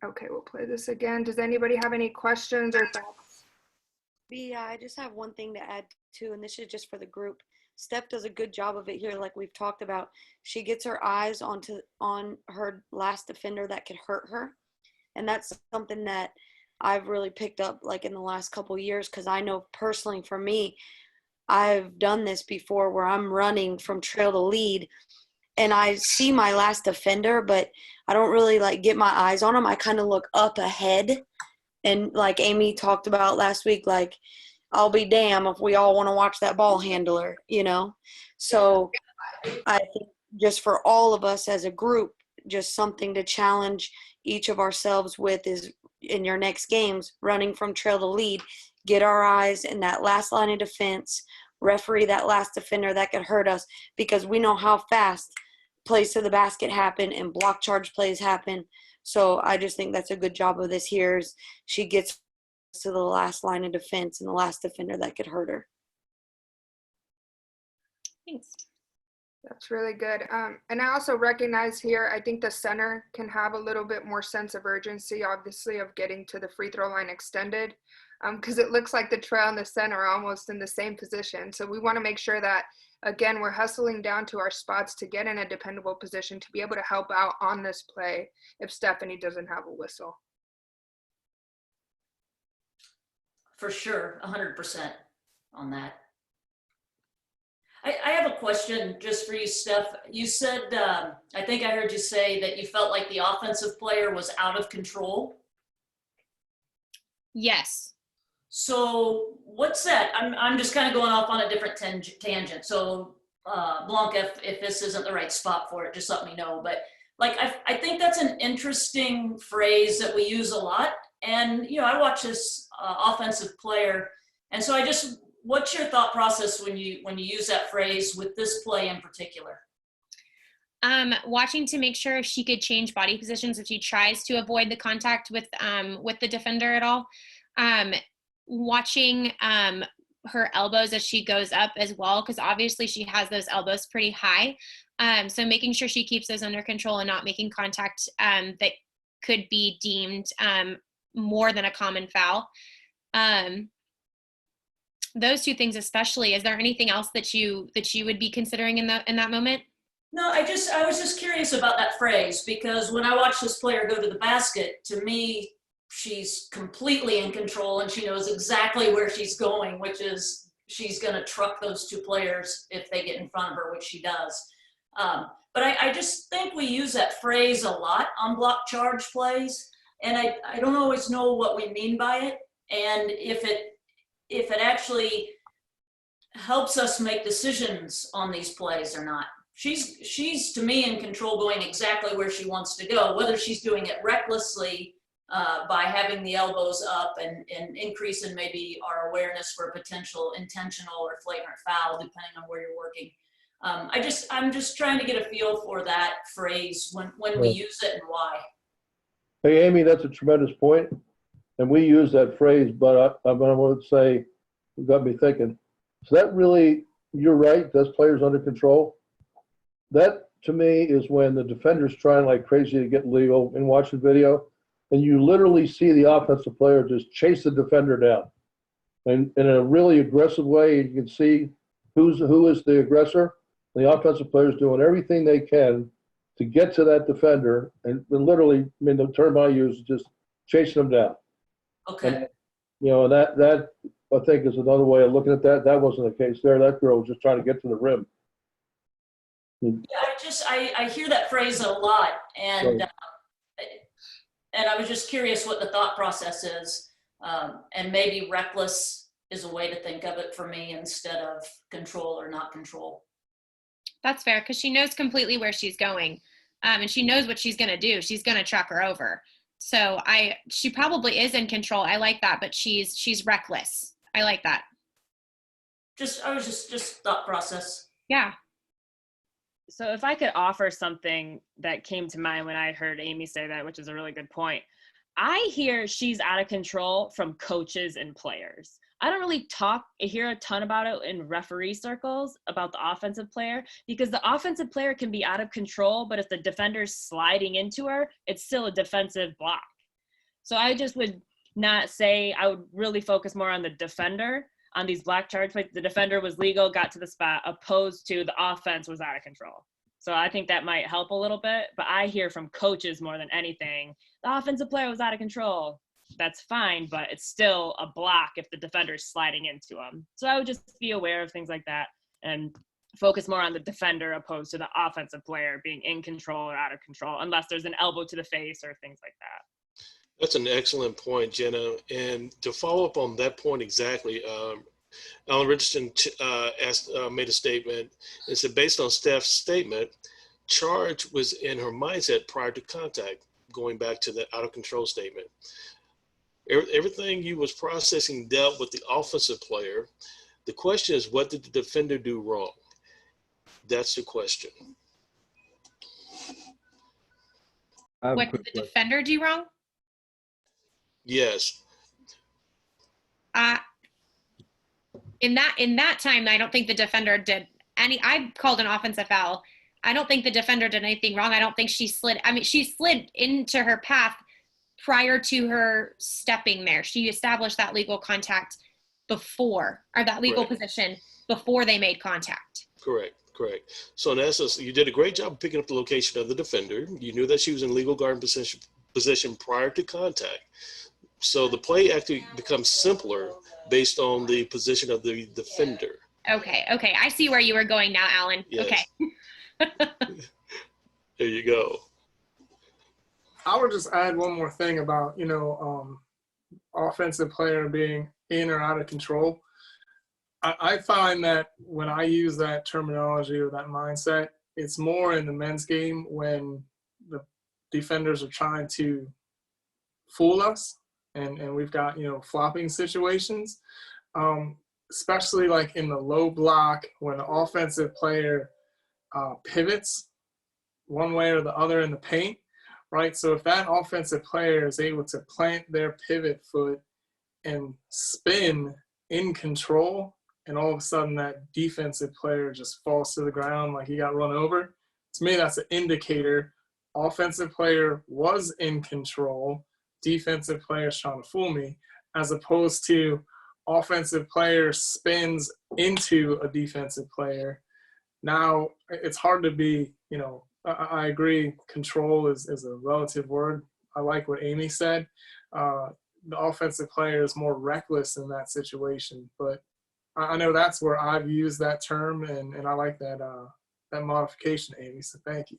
Okay, we'll play this again. Does anybody have any questions or thoughts? Yeah, I just have one thing to add too, and this is just for the group. Steph does a good job of it here, like we've talked about. She gets her eyes on her last defender that could hurt her, and that's something that I've really picked up like in the last couple of years, because I know personally for me, I've done this before where I'm running from trail to lead, and I see my last defender, but I don't really like get my eyes on them. I kind of look up ahead, and like Amy talked about last week, like I'll be damned if we all want to watch that ball handler, you know? So I think just for all of us as a group, just something to challenge each of ourselves with is in your next games, running from trail to lead, get our eyes in that last line of defense, referee that last defender that could hurt us, because we know how fast plays to the basket happen and block charge plays happen. So I just think that's a good job of this here is she gets to the last line of defense and the last defender that could hurt her. Thanks. That's really good. And I also recognize here, I think the center can have a little bit more sense of urgency, obviously, of getting to the free throw line extended, because it looks like the trail and the center are almost in the same position. So we want to make sure that, again, we're hustling down to our spots to get in a dependable position to be able to help out on this play if Stephanie doesn't have a whistle. For sure, 100% on that. I have a question just for you, Steph. You said, I think I heard you say that you felt like the offensive player was out of control. Yes. So what's that? I'm just kind of going off on a different tangent. So Blanca, if this isn't the right spot for it, just let me know. But like, I think that's an interesting phrase that we use a lot. And, you know, I watch this offensive player. And so what's your thought process when you use that phrase with this play in particular? Watching to make sure if she could change body positions if she tries to avoid the contact with the defender at all. Watching her elbows as she goes up as well, because obviously she has those elbows pretty high. So making sure she keeps those under control and not making contact that could be deemed more than a common foul. Those two things especially. Is there anything else that you would be considering in that moment? No, I was just curious about that phrase, because when I watch this player go to the basket, to me, she's completely in control and she knows exactly where she's going, which is she's going to truck those two players if they get in front of her, which she does. But I just think we use that phrase a lot on block charge plays, and I don't always know what we mean by it, and if it actually helps us make decisions on these plays or not. She's to me in control, going exactly where she wants to go, whether she's doing it recklessly by having the elbows up and increasing maybe our awareness for a potential intentional or flagrant foul, depending on where you're working. I'm just trying to get a feel for that phrase when we use it and why. Hey, Amy, that's a tremendous point. And we use that phrase, but I would say, it got me thinking. So that really, you're right, that's players under control. That, to me, is when the defender's trying like crazy to get legal and watch the video, and you literally see the offensive player just chase the defender down. And in a really aggressive way, you can see who is the aggressor. The offensive player's doing everything they can to get to that defender, and literally, I mean, the term I use is just chasing them down. Okay. And, you know, that I think is another way of looking at that. That wasn't the case there. That girl was just trying to get to the rim. Yeah, I hear that phrase a lot, and and I was just curious what the thought process is, and maybe reckless is a way to think of it for me instead of control or not control. That's fair, because she knows completely where she's going, and she knows what she's going to do. She's going to truck her over. So she probably is in control. I like that, but she's reckless. I like that. I was just thought process. Yeah. So if I could offer something that came to mind when I heard Amy say that, which is a really good point. I hear she's out of control from coaches and players. I don't really hear a ton about it in referee circles about the offensive player, because the offensive player can be out of control, but if the defender's sliding into her, it's still a defensive block. So I just would not say, I would really focus more on the defender on these black charge plays. The defender was legal, got to the spot, opposed to the offense was out of control. So I think that might help a little bit, but I hear from coaches more than anything, the offensive player was out of control. That's fine, but it's still a block if the defender's sliding into them. So I would just be aware of things like that and focus more on the defender opposed to the offensive player being in control or out of control, unless there's an elbow to the face or things like that. That's an excellent point, Jenna. And to follow up on that point exactly, Alan Richardson made a statement and said, based on Steph's statement, charge was in her mindset prior to contact, going back to the out of control statement. Everything you was processing dealt with the offensive player. The question is, what did the defender do wrong? That's the question. What did the defender do wrong? Yes. In that time, I don't think the defender did any. I called an offensive foul. I don't think the defender did anything wrong. I don't think she slid. I mean, she slid into her path prior to her stepping there. She established that legal contact before, or that legal position before they made contact. Correct. So in essence, you did a great job of picking up the location of the defender. You knew that she was in legal guard position prior to contact. So the play actually becomes simpler based on the position of the defender. Okay. I see where you were going now, Alan. Yes. Okay. There you go. I would just add one more thing about, offensive player being in or out of control. I find that when I use that terminology or that mindset, it's more in the men's game when the defenders are trying to fool us and we've got, flopping situations, especially like in the low block when the offensive player pivots one way or the other in the paint. Right, so if that offensive player is able to plant their pivot foot and spin in control, and all of a sudden that defensive player just falls to the ground like he got run over, to me that's an indicator offensive player was in control, defensive player's trying to fool me, as opposed to offensive player spins into a defensive player. Now, it's hard to be, I agree, control is a relative word. I like what Amy said. The offensive player is more reckless in that situation. But I know that's where I've used that term, and I like that that modification, Amy, so thank you.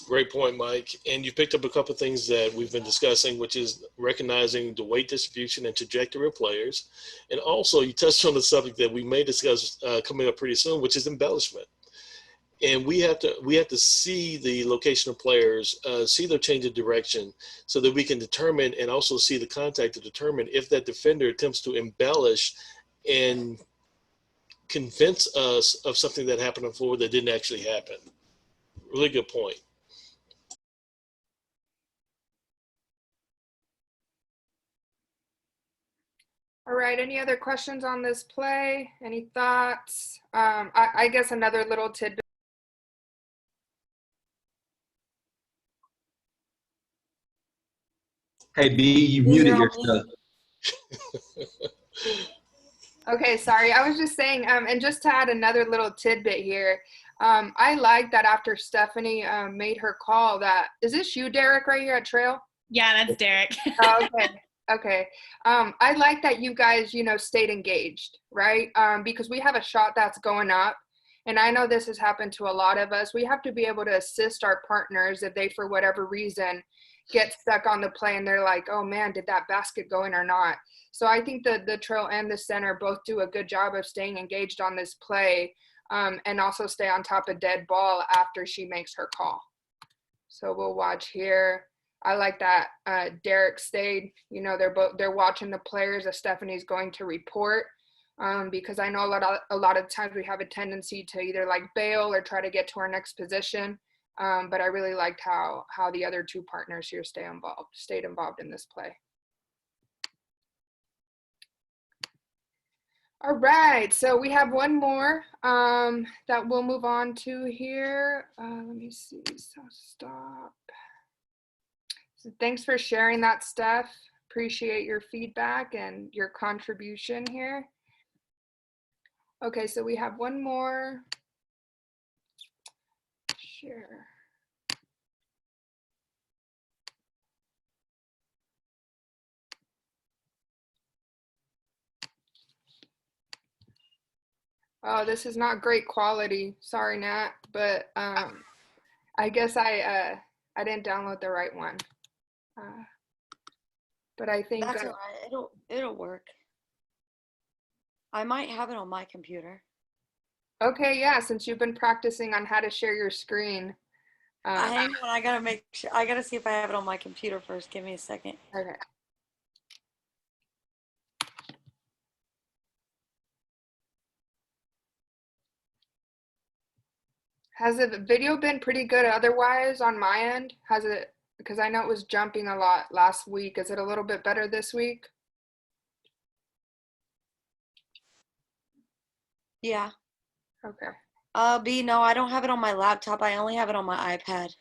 Great point, Mike. And you picked up a couple of things that we've been discussing, which is recognizing the weight distribution and trajectory of players. And also you touched on the subject that we may discuss coming up pretty soon, which is embellishment. And we have to see the location of players, see their change of direction so that we can determine and also see the contact to determine if that defender attempts to embellish and convince us of something that happened on the floor that didn't actually happen. Really good point. All right, any other questions on this play? Any thoughts? I guess another little tidbit. Hey, B, you muted yourself. Okay, sorry. I was just saying, and just to add another little tidbit here, I like that after Stephanie made her call that, is this you, Derek, right here at Trail? Yeah, that's Derek. Oh, okay. I like that you guys, stayed engaged, right? Because we have a shot that's going up. And I know this has happened to a lot of us. We have to be able to assist our partners if they, for whatever reason, get stuck on the play and they're like, oh man, did that basket go in or not? So I think the Trail and the center both do a good job of staying engaged on this play, and also stay on top of dead ball after she makes her call. So we'll watch here. I like that Derek stayed, they're watching the players as Stephanie's going to report, because I know a lot of times we have a tendency to either like bail or try to get to our next position. But I really liked how the other two partners here stayed involved in this play. All right, so we have one more that we'll move on to here. Let me see, so stop. So thanks for sharing that, Steph. Appreciate your feedback and your contribution here. Okay, so we have one more. Share. Oh, this is not great quality. Sorry, Nat, but I guess I didn't download the right one. But I think That's all right. It'll work. I might have it on my computer. okay, yeah, since you've been practicing on how to share your screen. Hang on, I gotta make sure. I gotta see if I have it on my computer first. Give me a second. Okay. Has the video been pretty good otherwise on my end? Has it, because I know it was jumping a lot last week. Is it a little bit better this week? Yeah. Okay. B, no, I don't have it on my laptop. I only have it on my iPad.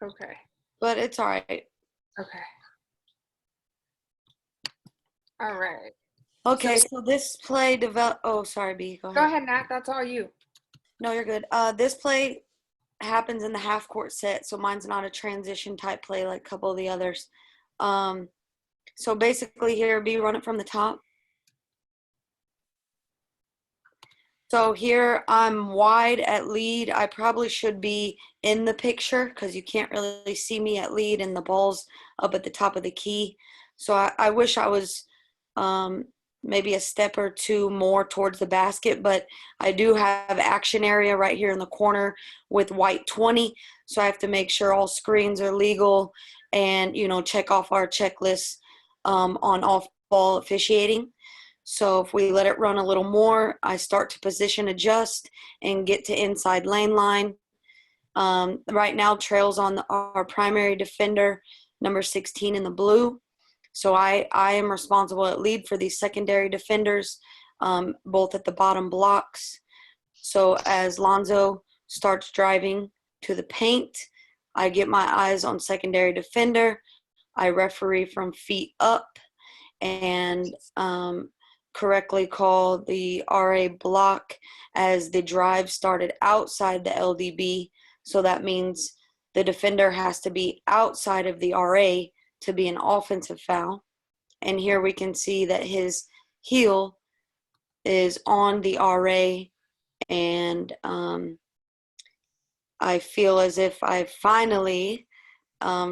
Okay. But it's all right. Okay. All right. Okay, so this play oh, sorry, B, go ahead. Go ahead, Nat, that's all you. No, you're good. This play happens in the half court set, so mine's not a transition type play like a couple of the others. So basically here, B, run it from the top. So here I'm wide at lead. I probably should be in the picture because you can't really see me at lead and the ball's up at the top of the key. So I wish I was maybe a step or two more towards the basket, but I do have action area right here in the corner with white 20. So I have to make sure all screens are legal and, you know, check off our checklist on off ball officiating. So if we let it run a little more, I start to position adjust and get to inside lane line. Right now, trails on our primary defender, number 16 in the blue. So I am responsible at lead for these secondary defenders, both at the bottom blocks. So as Lonzo starts driving to the paint, I get my eyes on secondary defender. I referee from feet up and correctly call the RA block as the drive started outside the LDB. So that means the defender has to be outside of the RA to be an offensive foul. And here we can see that his heel is on the RA, and I feel as if I finally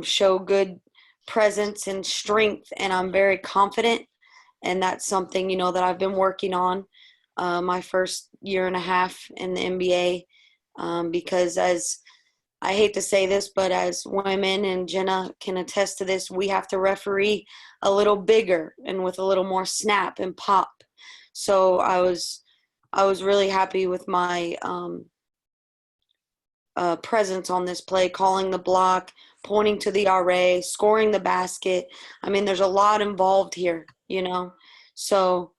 show good presence and strength, and I'm very confident. And that's something, you know, that I've been working on my first year and a half in the NBA, because as I hate to say this, but as women, and Jenna can attest to this, we have to referee a little bigger and with a little more snap and pop. So I was really happy with my presence on this play, calling the block, pointing to the RA, scoring the basket. I mean, there's a lot involved here, you know. So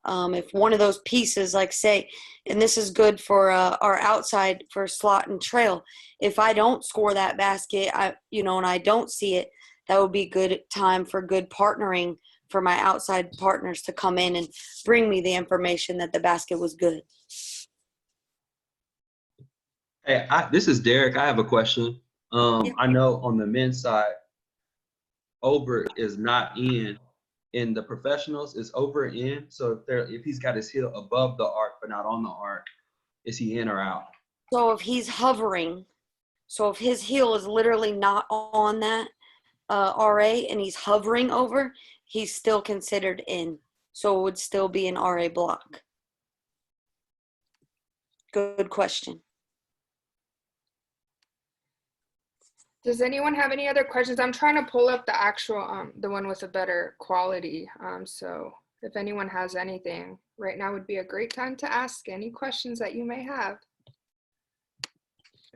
if one of those pieces, like say, and this is good for our outside for slot and trail, if I don't score that basket, and I don't see it, that would be good time for good partnering for my outside partners to come in and bring me the information that the basket was good. Hey, this is Derek. I have a question. I know on the men's side, over is not in. In the professionals, is over in. So if he's got his heel above the arc but not on the arc, is he in or out? So if he's hovering, so if his heel is literally not on that RA and he's hovering over, he's still considered in. So it would still be an RA block. Good question. Does anyone have any other questions? I'm trying to pull up the actual, the one with a better quality. So if anyone has anything, right now would be a great time to ask any questions that you may have.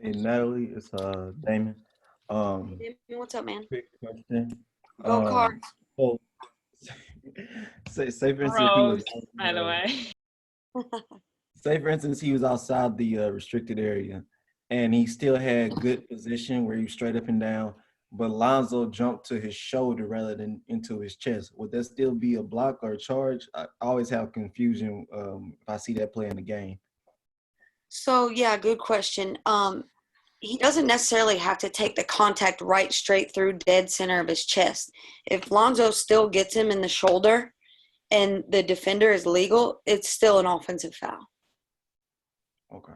Hey Natalie, it's Damon. What's up, man? Quick question. Go Cards. So say for instance, if he was Rose, by the way. say for instance he was outside the restricted area, and he still had good position where he was straight up and down, but Lonzo jumped to his shoulder rather than into his chest. Would that still be a block or a charge? I always have confusion if I see that play in the game. So yeah, good question. He doesn't necessarily have to take the contact right straight through dead center of his chest. If Lonzo still gets him in the shoulder and the defender is legal, it's still an offensive foul. Okay.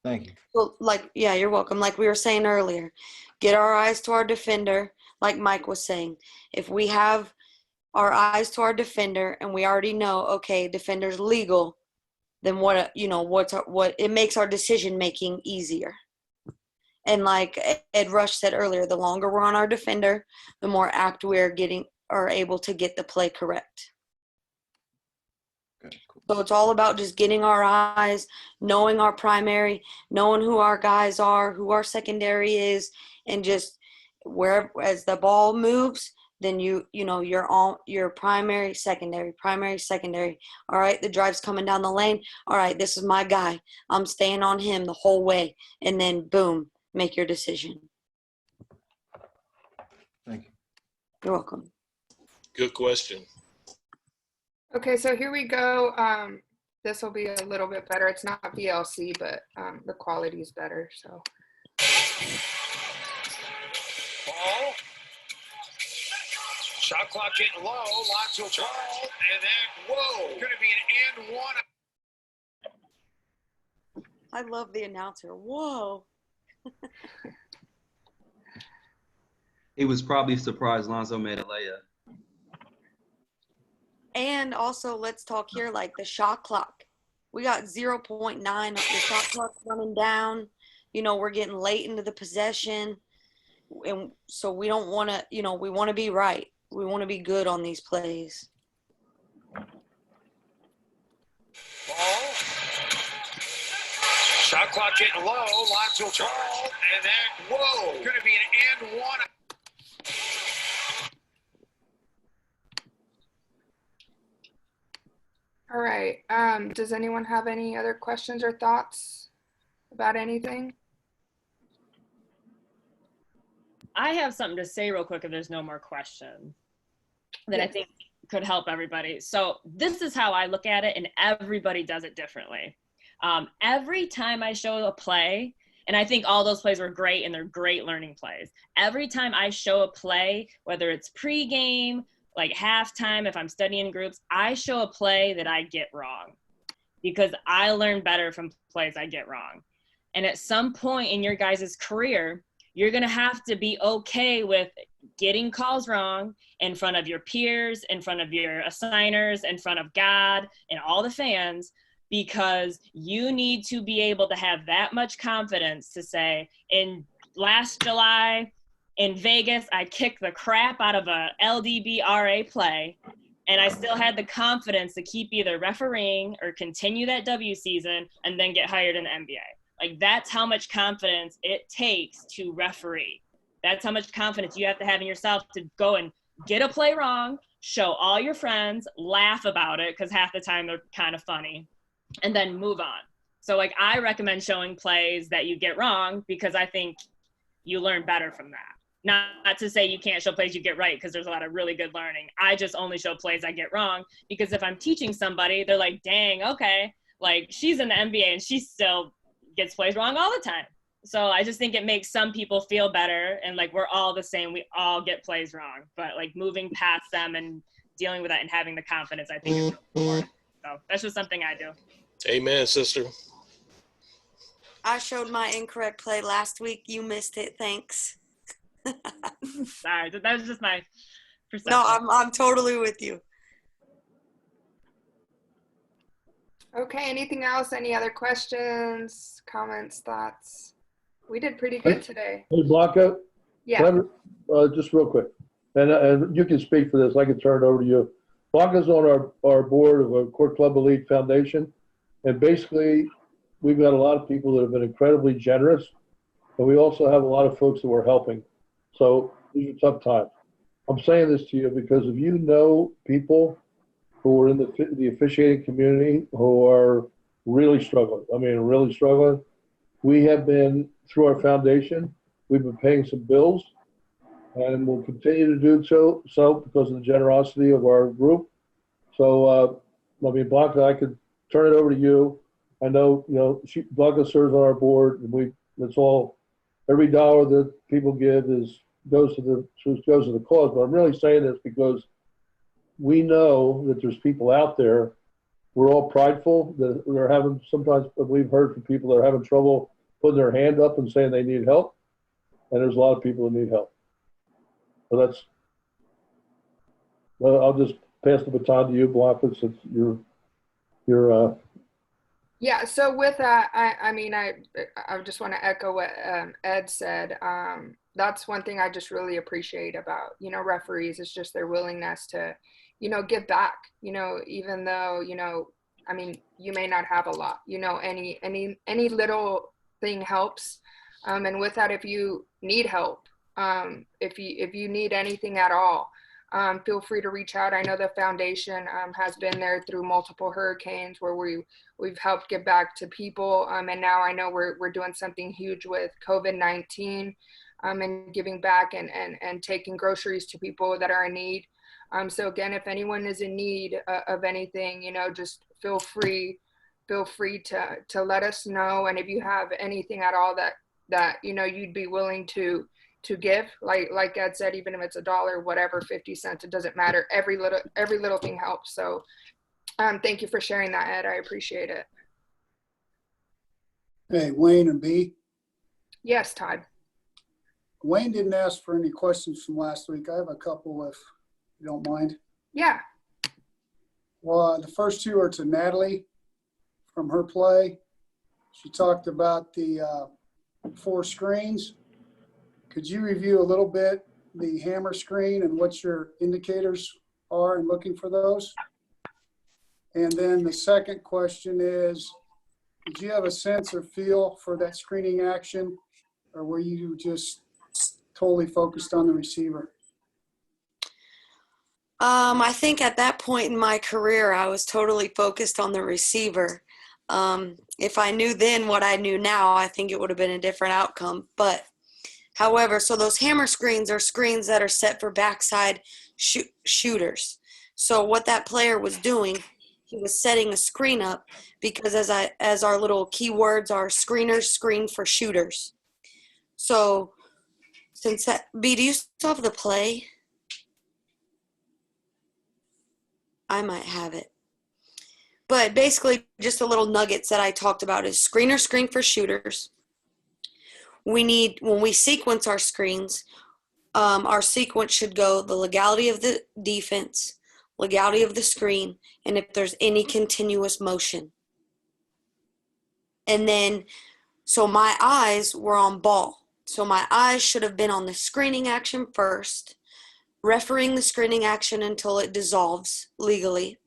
Thank you. Well, yeah, you're welcome. Like we were saying earlier, get our eyes to our defender, like Mike was saying. If we have our eyes to our defender and we already know, okay, defender's legal, then what it makes our decision making easier. And like Ed Rush said earlier, the longer we're on our defender, the more apt we're able to get the play correct. Okay, cool. So it's all about just getting our eyes, knowing our primary, knowing who our guys are, who our secondary is, and just where as the ball moves, then you're on your primary, secondary. All right, the drive's coming down the lane. All right, this is my guy. I'm staying on him the whole way. And then boom, make your decision. Thank you. You're welcome. Good question. Okay, so here we go. This will be a little bit better. It's not VLC, but the quality is better. So. Ball. Shot clock getting low. Lots will charge. And then, whoa, going to be an and one. I love the announcer. Whoa. He was probably surprised Lonzo made a layup. And also, let's talk here, like the shot clock. We got 0.9. The shot clock's running down. We're getting late into the possession. And so we don't want to, we want to be right. We want to be good on these plays. Ball. Shot clock getting low. Lots will charge. And then, whoa, going to be an and one. All right. Does anyone have any other questions or thoughts about anything? I have something to say real quick if there's no more questions that I think could help everybody. So this is how I look at it, and everybody does it differently. Every time I show a play, and I think all those plays were great and they're great learning plays. Every time I show a play, whether it's pregame, like halftime, if I'm studying groups, I show a play that I get wrong because I learn better from plays I get wrong. And at some point in your guys' career, you're going to have to be okay with getting calls wrong in front of your peers, in front of your assigners, in front of God and all the fans, because you need to be able to have that much confidence to say, in last July in Vegas, I kicked the crap out of a LDBRA play, and I still had the confidence to keep either refereeing or continue that W season and then get hired in the NBA. Like, that's how much confidence it takes to referee. That's how much confidence you have to have in yourself to go and get a play wrong, show all your friends, laugh about it, because half the time they're kind of funny, and then move on. So, like, I recommend showing plays that you get wrong because I think you learn better from that. Not to say you can't show plays you get right, because there's a lot of really good learning. I just only show plays I get wrong because if I'm teaching somebody, they're like, dang, okay, like, she's in the NBA and she still gets plays wrong all the time. So I just think it makes some people feel better, and like, we're all the same. We all get plays wrong, but like, moving past them and dealing with that and having the confidence, I think is really important. So that's just something I do. Amen, sister. I showed my incorrect play last week. You missed it. Thanks. Sorry, that was just my perception. No, I'm totally with you. Okay, anything else? Any other questions, comments, thoughts? We did pretty good today. Hey, Blanca? Yeah. Just real quick, and you can speak for this. I can turn it over to you. Blanca's on our board of a Court Club Elite Foundation, and basically we've got a lot of people that have been incredibly generous, but we also have a lot of folks that we're helping. So these are tough times. I'm saying this to you because if you know people who are in the officiating community who are really struggling, I mean, really struggling, we have been, through our foundation, we've been paying some bills and we'll continue to do so because of the generosity of our group. So, I mean, Blanca, I could turn it over to you. I know, Blanca serves on our board, and it's all, every dollar that people give goes to the cause. But I'm really saying this because we know that there's people out there. We're all prideful that they're having, sometimes we've heard from people that are having trouble putting their hand up and saying they need help. And there's a lot of people that need help. So I'll just pass the baton to you, Blanca, since you're Yeah, so with that, I mean, I just want to echo what Ed said. That's one thing I just really appreciate about, referees is just their willingness to, give back, even though, I mean, you may not have a lot, any little thing helps. And with that, if you need help, if you need anything at all, feel free to reach out. I know the foundation has been there through multiple hurricanes where we've helped give back to people. And now I know we're doing something huge with COVID-19 and giving back and taking groceries to people that are in need. So again, if anyone is in need of anything, just feel free to let us know. And if you have anything at all that you'd be willing to give, like Ed said, even if it's $1, whatever, 50 cents, it doesn't matter. Every little thing helps. So thank you for sharing that, Ed. I appreciate it. Hey, Wayne and B. Yes, Todd. Wayne didn't ask for any questions from last week. I have a couple if you don't mind. Yeah. Well, the first two are to Natalie from her play. She talked about the 4 screens. Could you review a little bit the hammer screen and what your indicators are in looking for those? And then the second question is, did you have a sense or feel for that screening action, or were you just totally focused on the receiver? I think at that point in my career, I was totally focused on the receiver. If I knew then what I knew now, I think it would have been a different outcome. But however, so those hammer screens are screens that are set for backside shooters. So what that player was doing, he was setting a screen up because as our little keywords are, screeners screen for shooters. So since that, B, do you still have the play? I might have it. But basically just the little nuggets that I talked about is screener screen for shooters. When we sequence our screens, our sequence should go the legality of the defense, legality of the screen, and if there's any continuous motion. And then, so my eyes were on ball. So my eyes should have been on the screening action first, refereeing the screening action until it dissolves legally.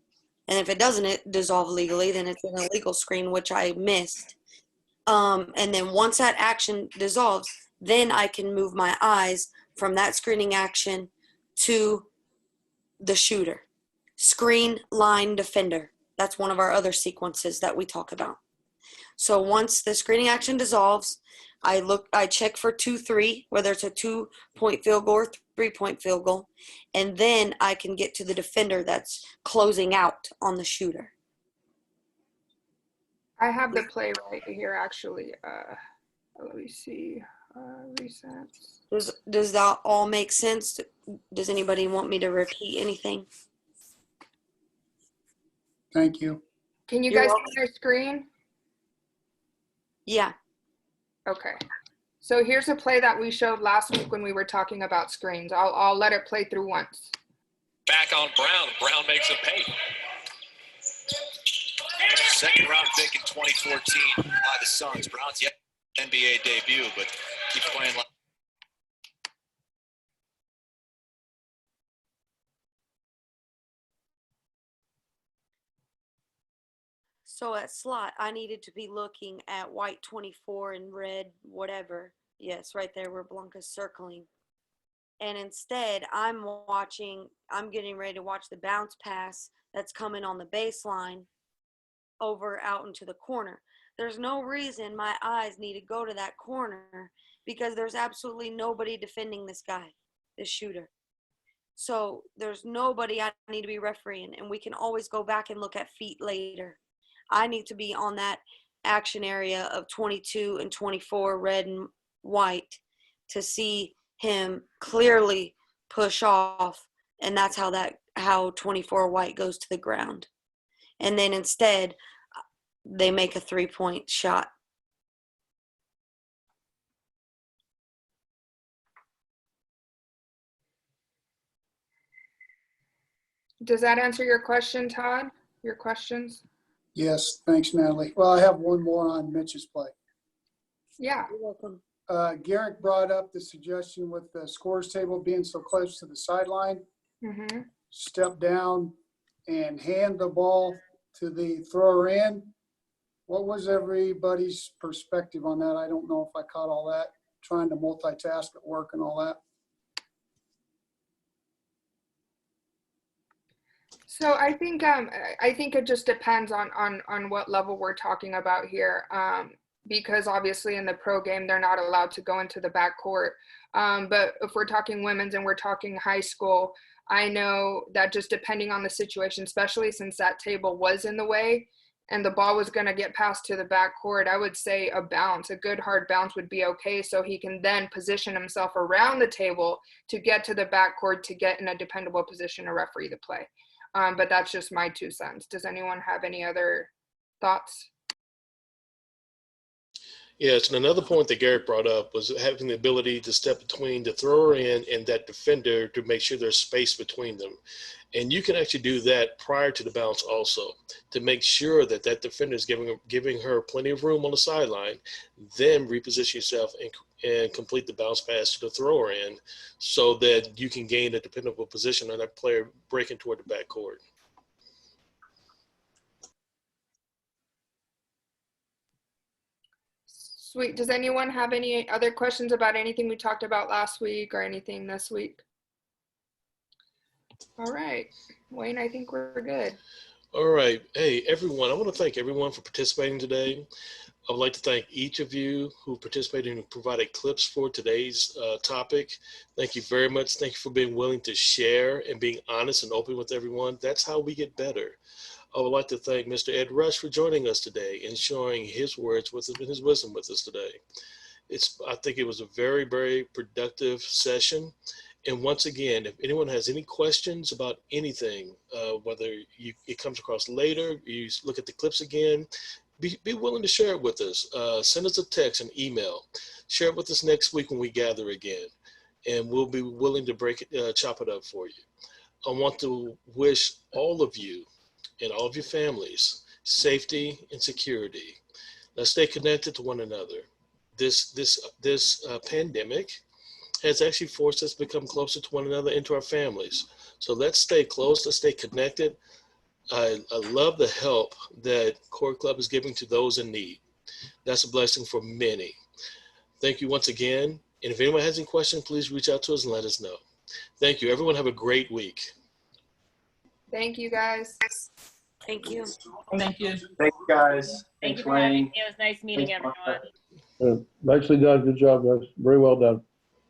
And if it doesn't dissolve legally, then it's an illegal screen, which I missed. And then once that action dissolves, then I can move my eyes from that screening action to the shooter. Screen, line, defender. That's one of our other sequences that we talk about. So once the screening action dissolves, I check for 2-3, whether it's a 2-point field goal or 3-point field goal, and then I can get to the defender that's closing out on the shooter. I have the play right here, actually. Let me see. Recents. Does that all make sense? Does anybody want me to repeat anything? Thank you. Can you guys see your screen? Yeah. Okay. So here's a play that we showed last week when we were talking about screens. I'll let it play through once. Back on Brown. Brown makes him pay. Second round pick in 2014 by the Suns. Brown's yet NBA debut, but keeps playing like. So at slot, I needed to be looking at white 24 and red whatever. Yes, right there where Blanca's circling. And instead, I'm getting ready to watch the bounce pass that's coming on the baseline over out into the corner. There's no reason my eyes need to go to that corner because there's absolutely nobody defending this guy, this shooter. So there's nobody I need to be refereeing, and we can always go back and look at feet later. I need to be on that action area of 22 and 24, red and white, to see him clearly push off, and that's how 24 white goes to the ground. And then instead, they make a 3-point shot. Does that answer your question, Todd? Your questions? Yes, thanks, Natalie. Well, I have one more on Mitch's play. Yeah. You're welcome. Garrick brought up the suggestion with the scores table being so close to the sideline. Mm-hmm. Step down and hand the ball to the thrower in. What was everybody's perspective on that? I don't know if I caught all that, trying to multitask at work and all that. So I think it just depends on what level we're talking about here, because obviously in the pro game they're not allowed to go into the backcourt. But if we're talking women's and we're talking high school, I know that just depending on the situation, especially since that table was in the way and the ball was going to get passed to the backcourt, I would say a good hard bounce would be okay, so he can then position himself around the table to get to the backcourt to get in a dependable position to referee the play. But that's just my 2 cents. Does anyone have any other thoughts? Yes, and another point that Garrett brought up was having the ability to step between the thrower in and that defender to make sure there's space between them. And you can actually do that prior to the bounce also, to make sure that that defender is giving her plenty of room on the sideline, then reposition yourself and complete the bounce pass to the thrower in so that you can gain a dependable position on that player breaking toward the backcourt. Sweet. Does anyone have any other questions about anything we talked about last week or anything this week? All right, Wayne, I think we're good. All right. Hey, everyone, I want to thank everyone for participating today. I would like to thank each of you who participated and provided clips for today's topic. Thank you very much. Thank you for being willing to share and being honest and open with everyone. That's how we get better. I would like to thank Mr. Ed Rush for joining us today and sharing his words with us and his wisdom with us today. I think it was a very, very productive session. And once again, if anyone has any questions about anything, whether it comes across later, you look at the clips again, be willing to share it with us. Send us a text, an email. Share it with us next week when we gather again. And we'll be willing to chop it up for you. I want to wish all of you and all of your families safety and security. Let's stay connected to one another. This pandemic has actually forced us to become closer to one another and to our families. So let's stay close, let's stay connected. I love the help that Court Club is giving to those in need. That's a blessing for many. Thank you once again. And if anyone has any questions, please reach out to us and let us know. Thank you. Everyone have a great week. Thank you, guys. Thank you. Thank you. Thanks, guys. Thank Thanks, you for having Wayne. me. It was nice meeting Thanks, everyone. Nicely done. Good job, guys. Very well done.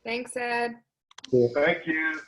Thanks, Ed. Yeah. Thank you.